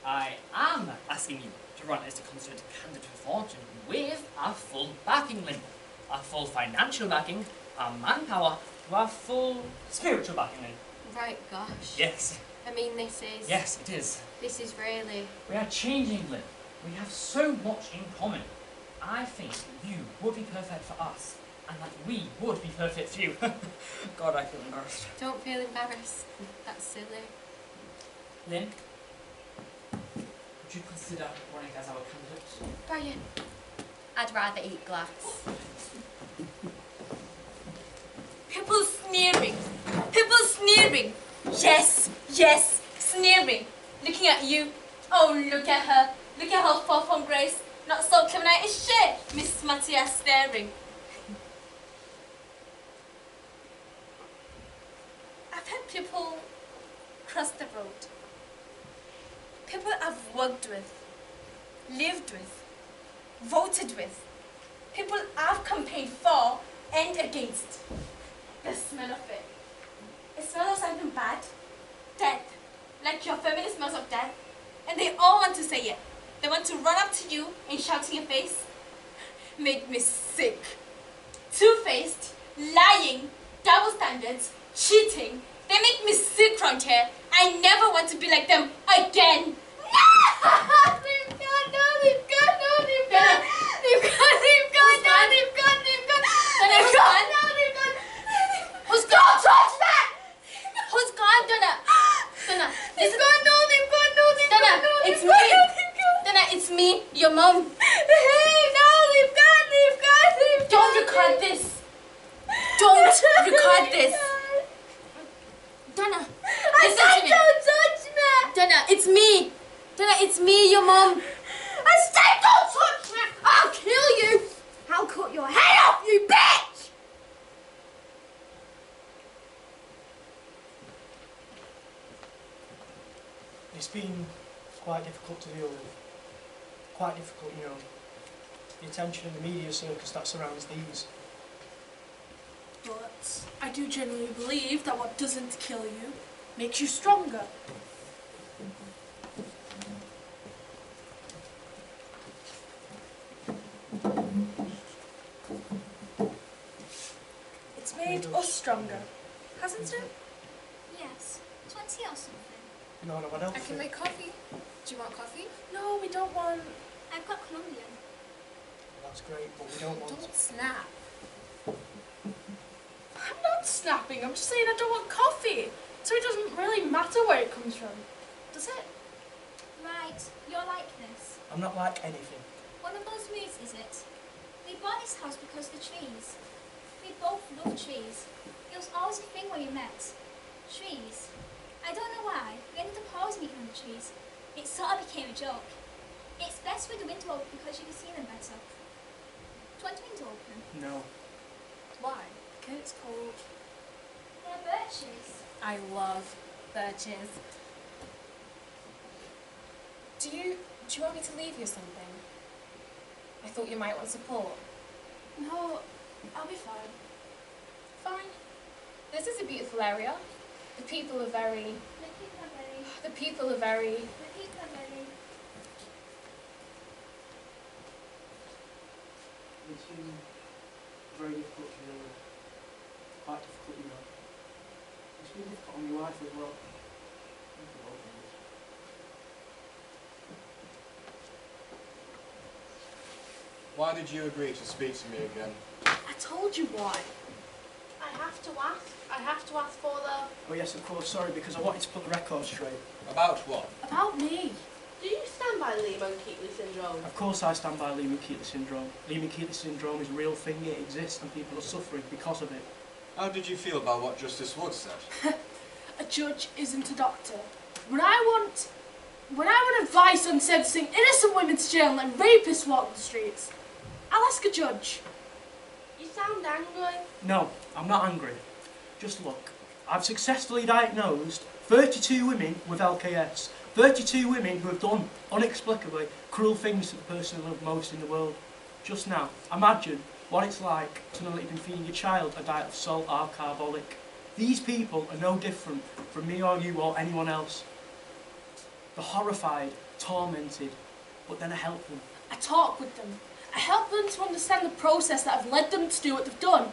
I am asking you to run as the Conservative candidate for Thornton with our full backing, Lynn. Our full financial backing, our manpower, our full spiritual backing, Lynn. Right, gosh. Yes. I mean, this is... Yes, it is. This is really... We are changing, Lynn. We have so much in common. I think you would be perfect for us, and that we would be perfect for you. God, I feel embarrassed. Don't feel embarrassed. That's silly. Lynn, would you consider running as our candidate? Brian, I'd rather eat glass. People sneering. People sneering. Yes, yes, sneering. Looking at you. Oh, look at her. Look at her fall from grace. Not so clever as shit. Miss Matthias staring. I've had people cross the road. People I've worked with, lived with, voted with. People I've campaigned for and against. The smell of it. It smells of something bad. Death. Like your family smells of death. And they all want to say it. They want to run up to you and shout in your face. Made me sick. Two-faced, lying, double standards, cheating. They make me sick around here. I never want to be like them again. No! They've gone, no, they've gone, no, they've gone. They've gone, they've gone, no, they've gone, they've gone. They've gone, no, they've gone. Who's gone? Don't touch that! Who's gone, Donna? Donna, they've gone, no, they've gone, no, they've gone, no, it's me. Donna, it's me, your mom. No, they've gone, they've gone, they've gone. Don't record this. Don't record this. Donna, listen to me. Don't touch me. Donna, it's me. Donna, it's me, your mom. I said don't touch me. I'll kill you. I'll cut your head off, you bitch. It's been quite difficult to deal with. Quite difficult, you know. The attention of the media circus that surrounds these. But I do genuinely believe that what doesn't kill you makes you stronger. It's made us stronger, hasn't it? Yes. 20 or something. No, I don't I can think. make coffee. Do you want coffee? No, we don't want... I've got Colombian. That's great, but we don't want. Don't snap. I'm not snapping, I'm just saying I don't want coffee. So it doesn't really matter where it comes from, does it? Right, you're like this. I'm not like anything. One of those moods, is it? We bought this house because of the trees. We both love trees. It was always a thing when we met. Trees. I don't know why, we ended up always meeting on the trees. It sort of became a joke. It's best with the window open because you can see them better. Do you want the window open? No. Why? Because it's cold. They're birches. I love birches. Do you want me to leave you something? I thought you might want support. No, I'll be fine. Fine. This is a beautiful area. The people are very... The people are very... The people are very... The people are very... It's been very difficult to deal with. Quite difficult, you know. It's been difficult on your life as well. Why did you agree to speak to me again? I told you why. I have to ask for the... Oh yes, of course, sorry, because I wanted to put the record straight. About what? About me. Do you stand by Lehman-Keatley syndrome? Of course I stand by Lehman-Keatley syndrome. Lehman-Keatley syndrome is a real thing, it exists, and people are suffering because of it. How did you feel about what Justice Wood said? A judge isn't a doctor. When I want advice on sentencing innocent women to jail and letting rapists walk the streets, I'll ask a judge. You sound angry. No, I'm not angry. Just look, I've successfully diagnosed 32 women with LKS. 32 women who have done, inexplicably, cruel things to the person I love most in the world. Just now, imagine What it's like to know that you've been feeding your child a diet of salt or carbolic. These people are no different from me or you or anyone else. They're horrified, tormented, but then I help them. I talk with them. I help them to understand the process that have led them to do what they've done.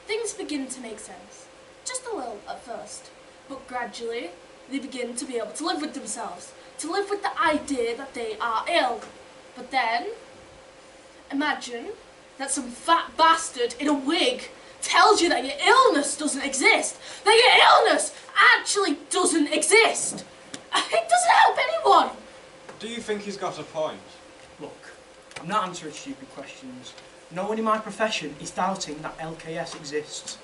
Things begin to make sense. Just a little at first. But gradually, they begin to be able to live with themselves. To live with the idea that they are ill. But then, imagine that some fat bastard in a wig tells you that your illness doesn't exist. That your illness actually doesn't exist. It doesn't help anyone. Do you think he's got a point? Look, I'm not answering stupid questions. No one in my profession is doubting that LKS exists.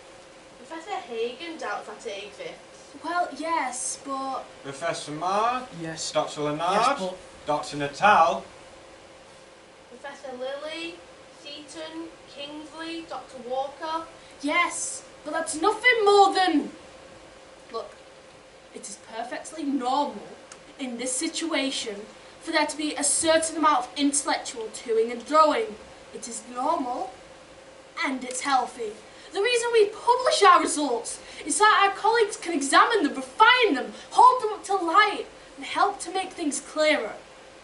Professor Hagen doubts that it exists. Well, yes, but... Professor Marr? Yes. Dr. Leonard? Yes, but... Dr. Natal? Professor Lilly, Seaton, Kingsley, Dr. Walker... Yes, but that's nothing more than... Look, it is perfectly normal in this situation for there to be a certain amount of intellectual toing and throwing. It is normal and it's healthy. The reason we publish our results is that our colleagues can examine them, refine them, hold them up to light and help to make things clearer.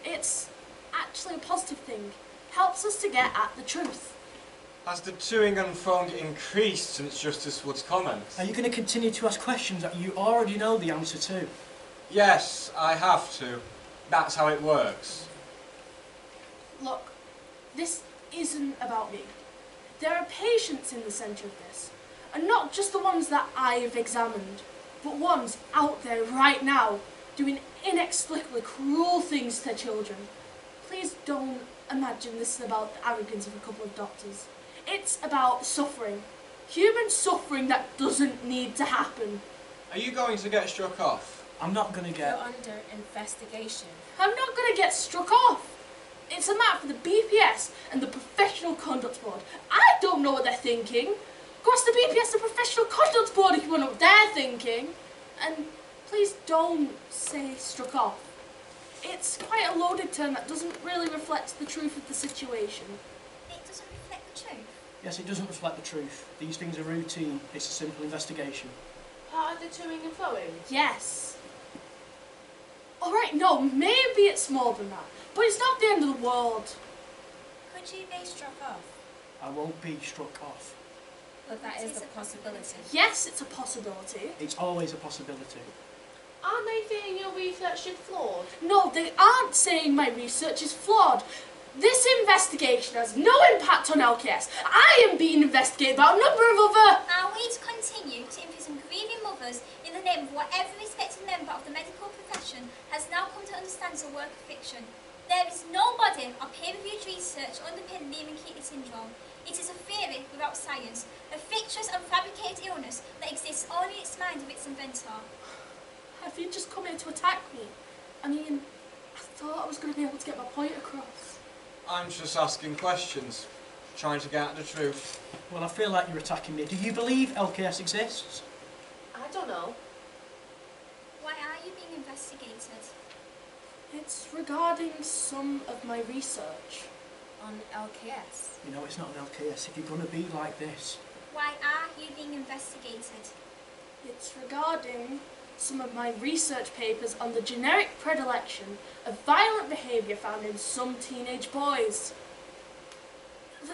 It's actually a positive thing. Helps us to get at the truth. Has the toing and throwing increased since Justice Wood's comments? Are you going to continue to ask questions that you already know the answer to? Yes, I have to. That's how it works. Look, this isn't about me. There are patients in the centre of this, and not just the ones that I have examined, but ones out there right now doing inexplicably cruel things to their children. Please don't imagine this is about the arrogance of a couple of doctors. It's about suffering. Human suffering that doesn't need to happen. Are you going to get struck off? I'm not going to get... You're under investigation. I'm not going to get struck off. It's a matter for the BPS and the Professional Conduct Board. I don't know what they're thinking. Go ask the BPS and Professional Conduct Board if you want to know what they're thinking. And please don't say struck off. It's quite a loaded term that doesn't really reflect the truth of the situation. It doesn't reflect the truth. Yes, it doesn't reflect the truth. These things are routine. It's a simple investigation. Part of the toing and throwing? Yes. Alright, no, maybe it's more than that. But it's not the end of the world. Could you be struck off? I won't be struck off. But that is a possibility. Yes, it's a possibility. It's always a possibility. Aren't they saying your research is flawed? No, they aren't saying my research is flawed. This investigation has no impact on LKS. I am being investigated about a number of other... Are we to continue to imprison grieving mothers in the name of what every respected member of the medical profession has now come to understand as a work of fiction? There is no body or peer-reviewed research underpinning Lehman-Keating syndrome. It is a theory without science, a fictitious and fabricated illness that exists only in its mind of its inventor. Have you just come here to attack me? I mean, I thought I was going to be able to get my point across. I'm just asking questions, trying to get at the truth. Well, I feel like you're attacking me. Do you believe LKS exists? I don't know. Why are you being investigated? It's regarding some of my research. On LKS. You know, it's not an LKS if you're going to be like this. Why are you being investigated? It's regarding some of my research papers on the generic predilection of violent behaviour found in some teenage boys.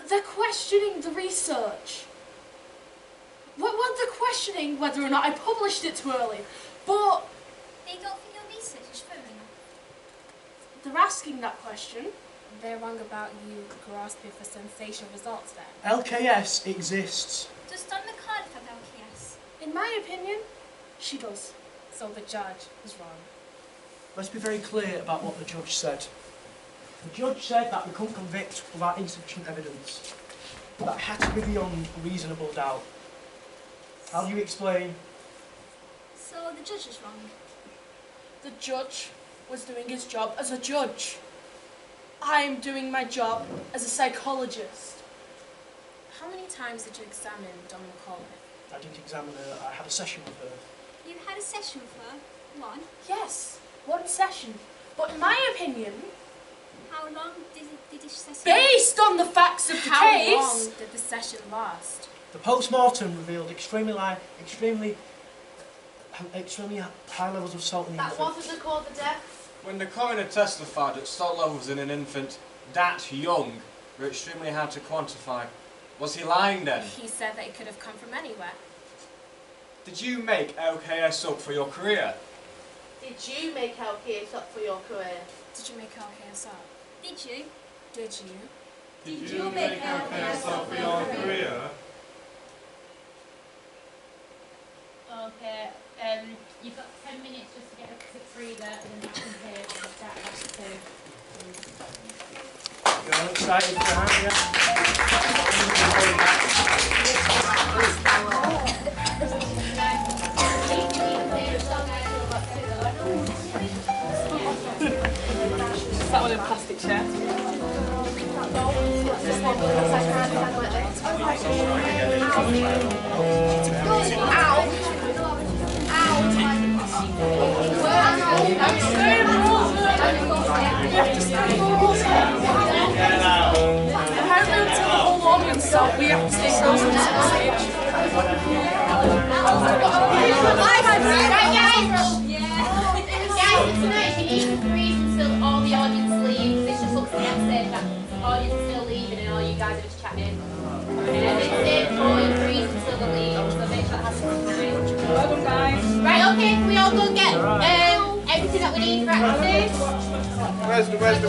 They're questioning the research. Well, they're questioning whether or not I published it too early, but... They don't think your research is thorough enough. They're asking that question. They're wrong about you grasping for sensational results then. LKS exists. Does Don McCarthy have LKS? In my opinion, she does. So the judge is wrong. Let's be very clear about what the judge said. The judge said that we couldn't convict without insufficient evidence. That had to be beyond reasonable doubt. How do you explain? So the judge is wrong. The judge was doing his job as a judge. I'm doing my job as a psychologist. How many times did you examine Donna McCullough? I didn't examine her. I had a session with her. You had a session with her? One? Yes, one session. But in my opinion... How How long did this session Based on the facts of the How case. long did the session last? The post-mortem revealed extremely high levels of salt in the That infant. wasn't the cause of death. When the coroner testified that salt levels in an infant that young were extremely hard to quantify, was he lying then? He said that it could have come from anywhere. Did you make LKS up for your career? Did you make LPS up for your career? Did you make LKS up? did you? Did you? Did you make LPS up for your career? Okay, you've got 10 minutes just to get a quick reader and then you can pay and start back to. You're all excited for that, yeah? That one in plastic chair. Apparently until the whole audience so we have to stay frozen to the stage. Guys, tonight you need to freeze until all the audience leaves. This just looks the stage that the audience is still leaving and all you guys are just chatting. This stage always freeze until the leave, so make sure that has to come tonight. Well done, guys. Right, okay, can we all go get everything that we need for activity? Where's the red I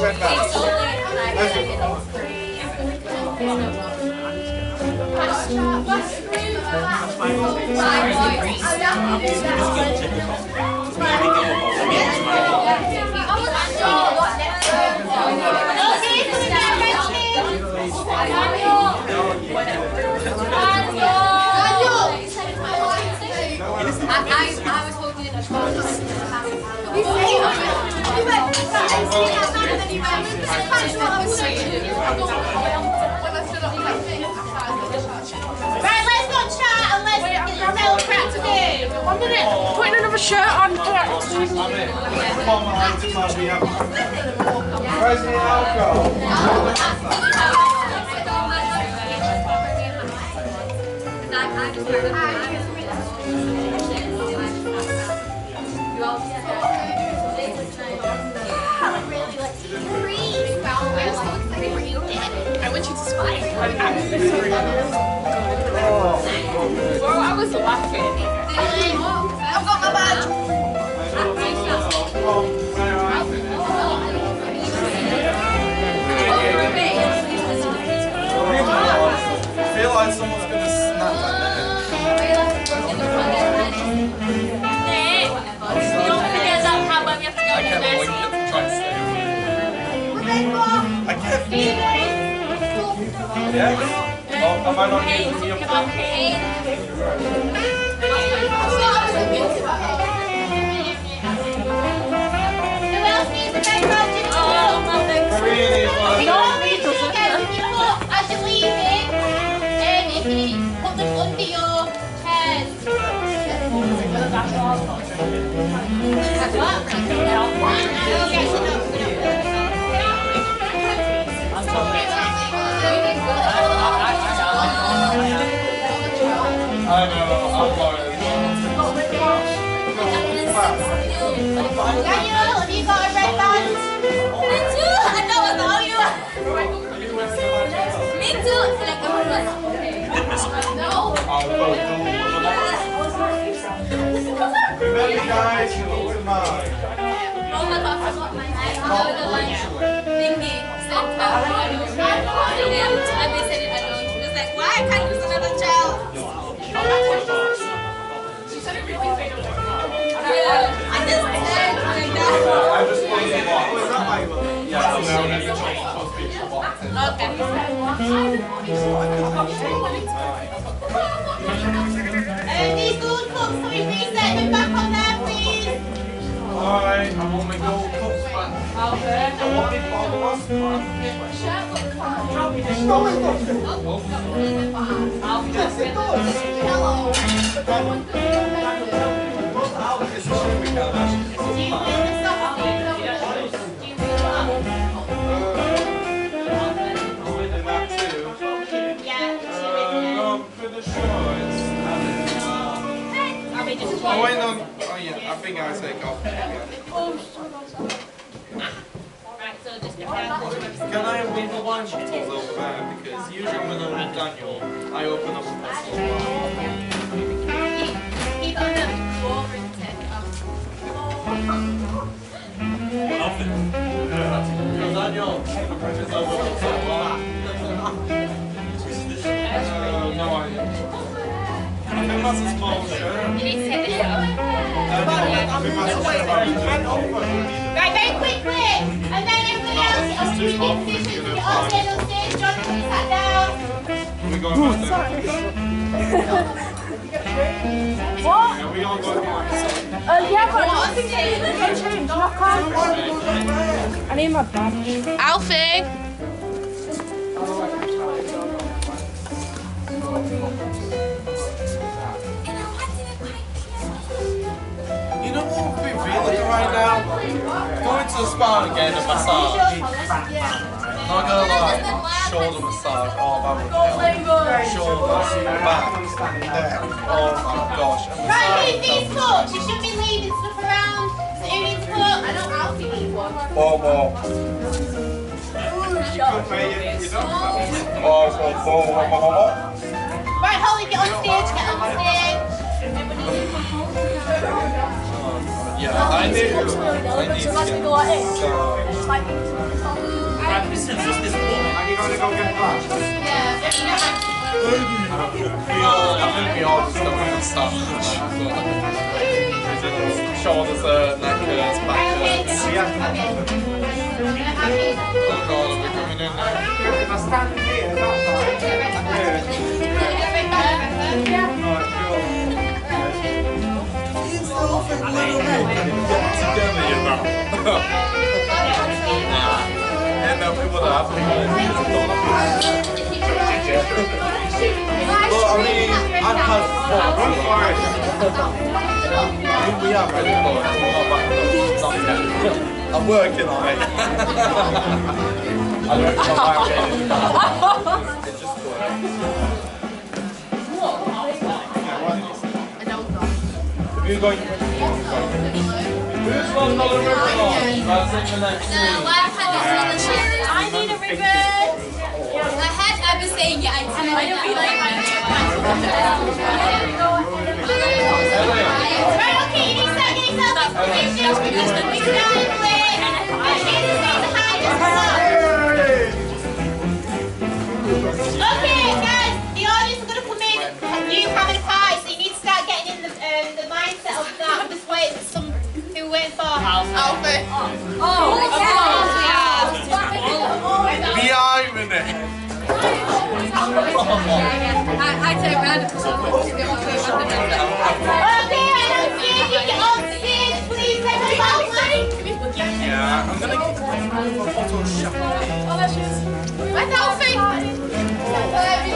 was holding it as Right, let's not chat and let's tell crap today. 1 minute. Putting another shirt on. Where's the alcohol? I want you to smile. Well, I was laughing. I've got my badge. I feel like someone's gonna snap Don't forget that how we have to go I can't to wait to try and stay away. I can't. Yeah? Oh, am I not using your phone? Who else needs a bed project? As you're leaving, if you need, put them under your chairs. I know, I'm worried. Daniel, have you got a red band? Me too. I know it's all you. Me too. No. Remember guys, you know, with mine. Oh my God, I forgot my name. I was like, Mindy. I've been saying it alone. She was like, why can't you use another child? She said it really fake. Yeah, I just said like that. I just want to watch. Yeah, These gold cups, can we please set them back on there, please? Alright, I want my gold cups back. I want my bottles Do you win the soccer? Do you win the Oh wait, no. Oh yeah, I think I take off. Right, so just Can I leave the wine bottles over there? Because usually when I'm with Daniel, I open up a bottle. keep on them over and take it off. Daniel, it's over. No idea. I think that's a small shirt. You need to take this off. Right, very quickly. And then everybody else, I'll do the positions. You're all staying on stage. John, can you sat down? We're going back there. What? Yeah, we all going back. Yeah, but What's it? change. I need my badge. Alfie. You know what would be really good right now? Going to the spa and getting a massage. Not gonna lie, shoulder massage. Oh, that would help. Shoulders, back, neck. Oh my gosh. Right, who needs cook? You shouldn't be leaving stuff around. So who needs cook? I know Alfie needs one. Oh, Right, Holly, get on stage, get on stage. Yeah, I need to Go like this. Right, listen, just this woman. Are you going to go get glass? Yeah, I think we all just don't understand. Shoulders hurt, neck hurts, back hurts. Oh god, are we coming in now? If I stand here, that's Together, you know. And then people that have to well, I mean, I've had fun. We have really fun. I'm working on it. I don't know why I'm getting it. It just works. Have you got who's got the ribbon on? That's it for next week. I need a ribbon. I had ever saying yeah, I didn't like Right, okay, you need to start getting yourself in position. We started late. Okay, guys, the audience are going to come in. You having a pie, so you need to start getting in the mindset of that. I'm just waiting for some who we're waiting for. Alfie. Oh, of course we are. The irony. I take round because I'm going to get on Okay, I don't see if you get on stage, please. Yeah, I'm gonna get a bottle of champagne. Where's Alfie?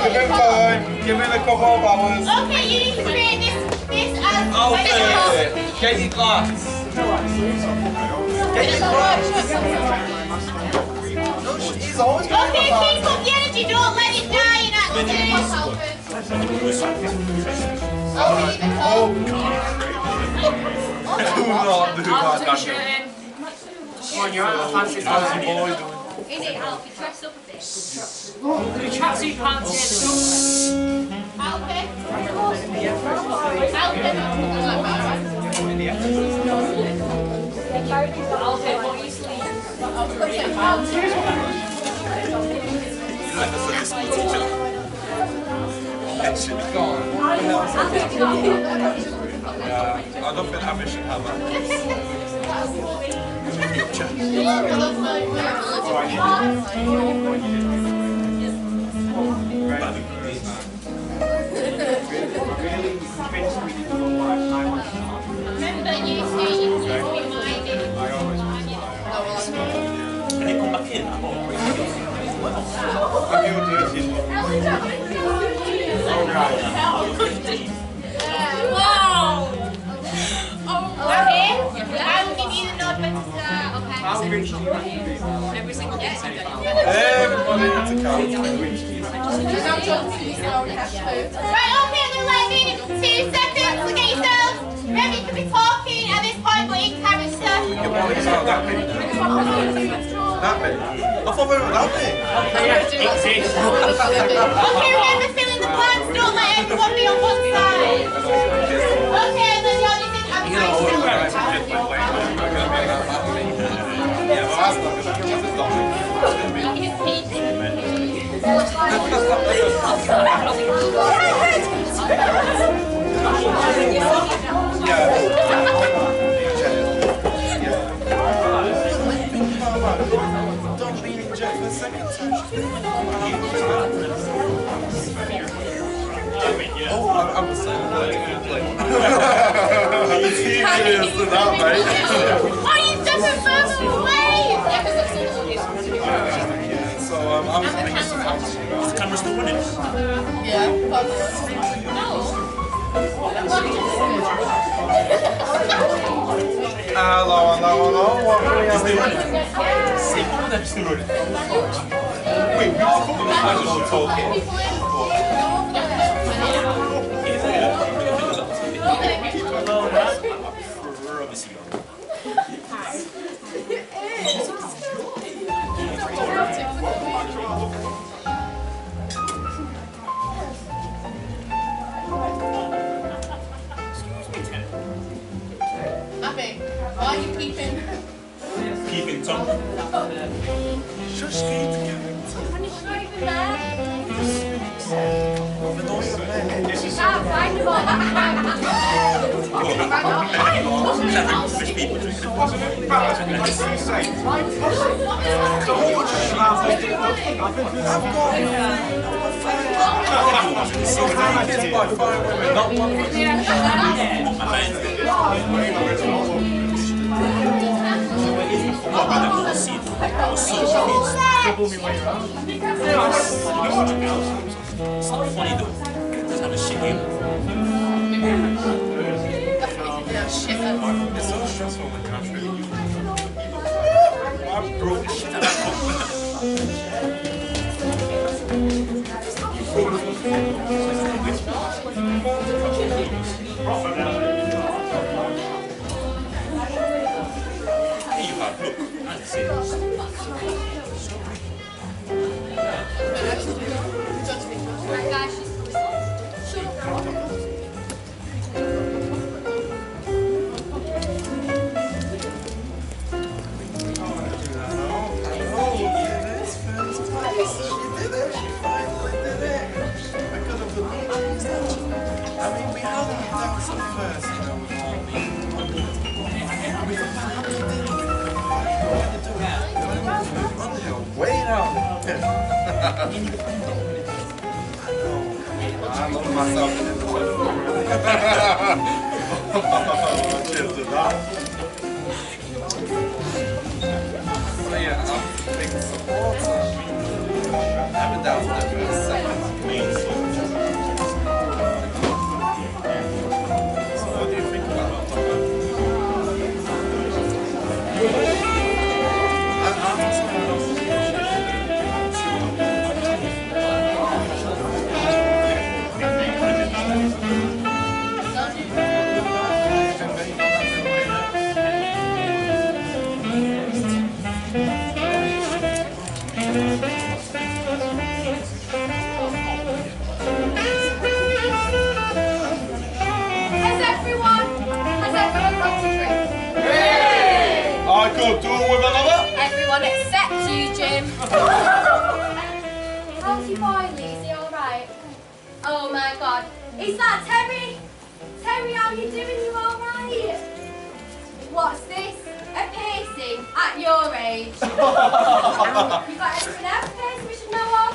Give him time. Give him a couple of hours. Okay, you need to create this as Okay, get your glass. Get your glass. No, he's always Okay, keep up the energy, don't let it die in that stage. Oh, do not do that, Daniel. Come on, you're out of fancy fancy boy. In it, Alfie, dress up a bit. Put your tracksuit pants in. Alfie. Alfie, what are you sleeping? Like the Sunday school teacher. She's gone. Yeah, I don't think Abby should have that. Remember, you two, you can be minded. Can they come back in? I'm all Wow! Okay, I will give you the nod when Every single day. Everybody needs a couch. Right, okay, I'm going to let you in 2 seconds. Look at yourselves. Remy can be talking at this point, but in character. Yeah, well, it's not that big. That big? I thought we were that big. Okay, remember filling the blanks. Don't let everyone be on one side. Okay, and then the audience is having Yeah, well, that's not going Don't be in jet for a second. Oh, I'm saying that, mate. Why are you stepping further away? So, I'm Is the camera still running? Hello. What are we Is it having? running? See, what are still running? Wait, we're talking. Abby, why are you keeping? Keeping Tom. Shush, Kate. Fish people drinking it. It's not funny though. It's kind of shit game. It's so stressful in the country. I broke the shit out of that cup. Here you have, look, that's it. Right, guys, shut up. Way down. I love myself in the cheers to that. So yeah, I'm a big supporter. I've been down to the first second main soldier. So what do you think about that? I could do with another. Everyone except you, Jim. How's your boy, Lee? Is he alright? Oh my god. Is that Terry? Terry, how you doing? You alright? What's this? A piercing at your age? You got anything else pierced we should know of?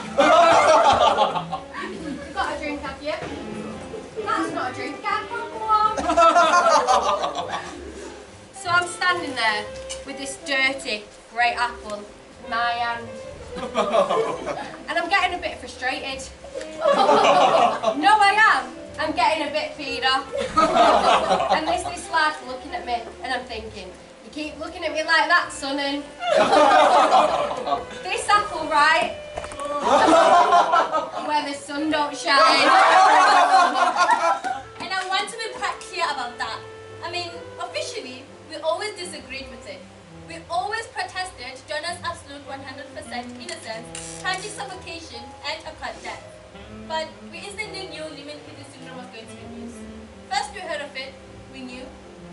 You got a drink, have you? That's not a drink, can't go on. So I'm standing there with this dirty great apple in my hand. And I'm getting a bit frustrated. No, I am. I'm getting a bit feed off. And this lad's looking at me and I'm thinking, you keep looking at me like that, sonnin. This apple, right? Where the sun don't shine. And I want to be quite clear about that. innocence, tragic suffocation, and a cut death. But we instantly knew limb-girdle syndrome was going to be news. First we heard of it, we knew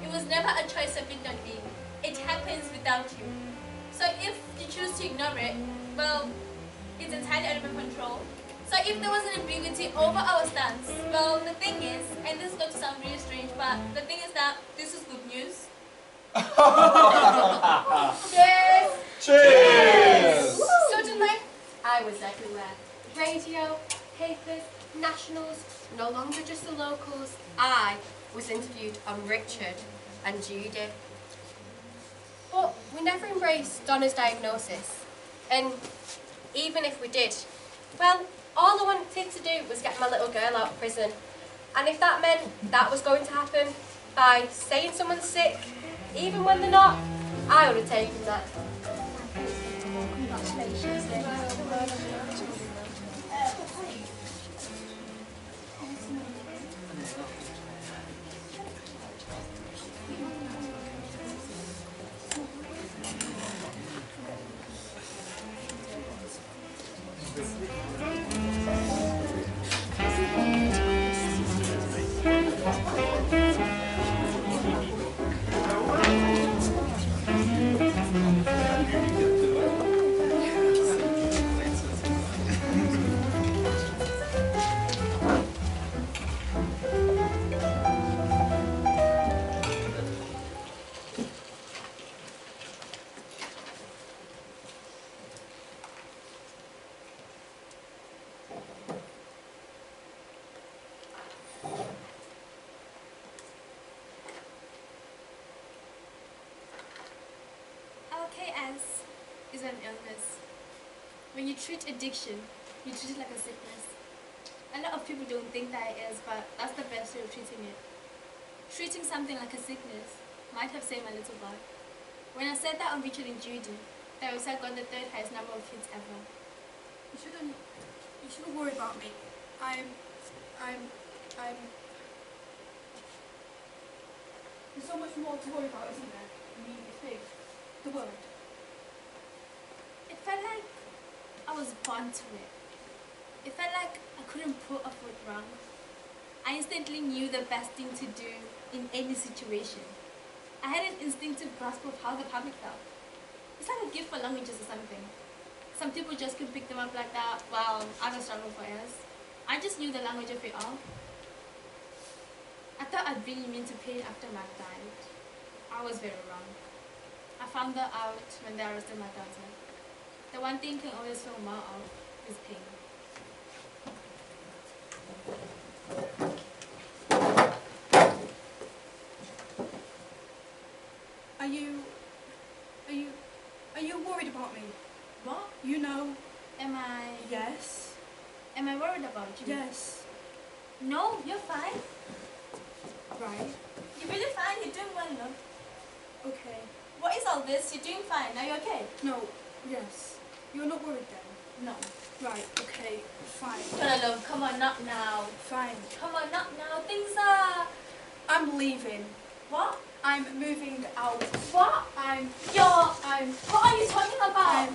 it was never a choice of it not being. It happens without you. So if you choose to ignore it, well, it's entirely out of your control. So if there was an ambiguity over our stance, well, the thing is, and this is going to sound really strange, but the thing is that this is good news. Cheers! Cheers! Suddenly, I was everywhere. Radio, papers, nationals, no longer just the locals. I was interviewed on Richard and Judy. But we never embraced Donna's diagnosis. And even if we did, well, all I wanted to do was get my little girl out of prison. And if that meant that was going to happen by saying someone's sick, even when they're not, I would have taken that. Congratulations. LKS is an illness. When you treat addiction, you treat it like a sickness. A lot of people don't think that it is, but that's the best way of treating it. Treating something like a sickness might have saved my little boy. When I said that on Richard and Judy, that was I got the third highest number of kids ever. You shouldn't worry about me. There's so much more to worry about, isn't there? I mean, it's big. The world. It felt like I was born to it. It felt like I couldn't put a foot wrong. I instantly knew the best thing to do in any situation. I had an instinctive grasp of how the public felt. It's like a gift for languages or something. Some people just can pick them up like that, while others struggle for years. I just knew the language of it all. I thought I'd really mean to pain after Mac died. I was very wrong. I found that out when they arrested my daughter. The one thing can always feel more of is pain. Are you worried about me? What? You know. Am I? Yes. Am I worried about you? Yes. No, you're fine. Right. You're really fine. You're doing well, look. Okay. What is all this? You're doing fine. Are you okay? No. Yes. You're not worried then? No. Right. Okay. Fine. Hello, love. Come on, not now. Fine. Come on, not now. Things are... I'm leaving. What? I'm moving out. What? What are you talking about?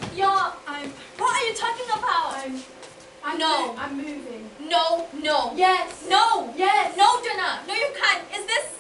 What are you talking about? I'm moving. No. Yes. No. Yes. No, Jenna. No, you can't. Is this...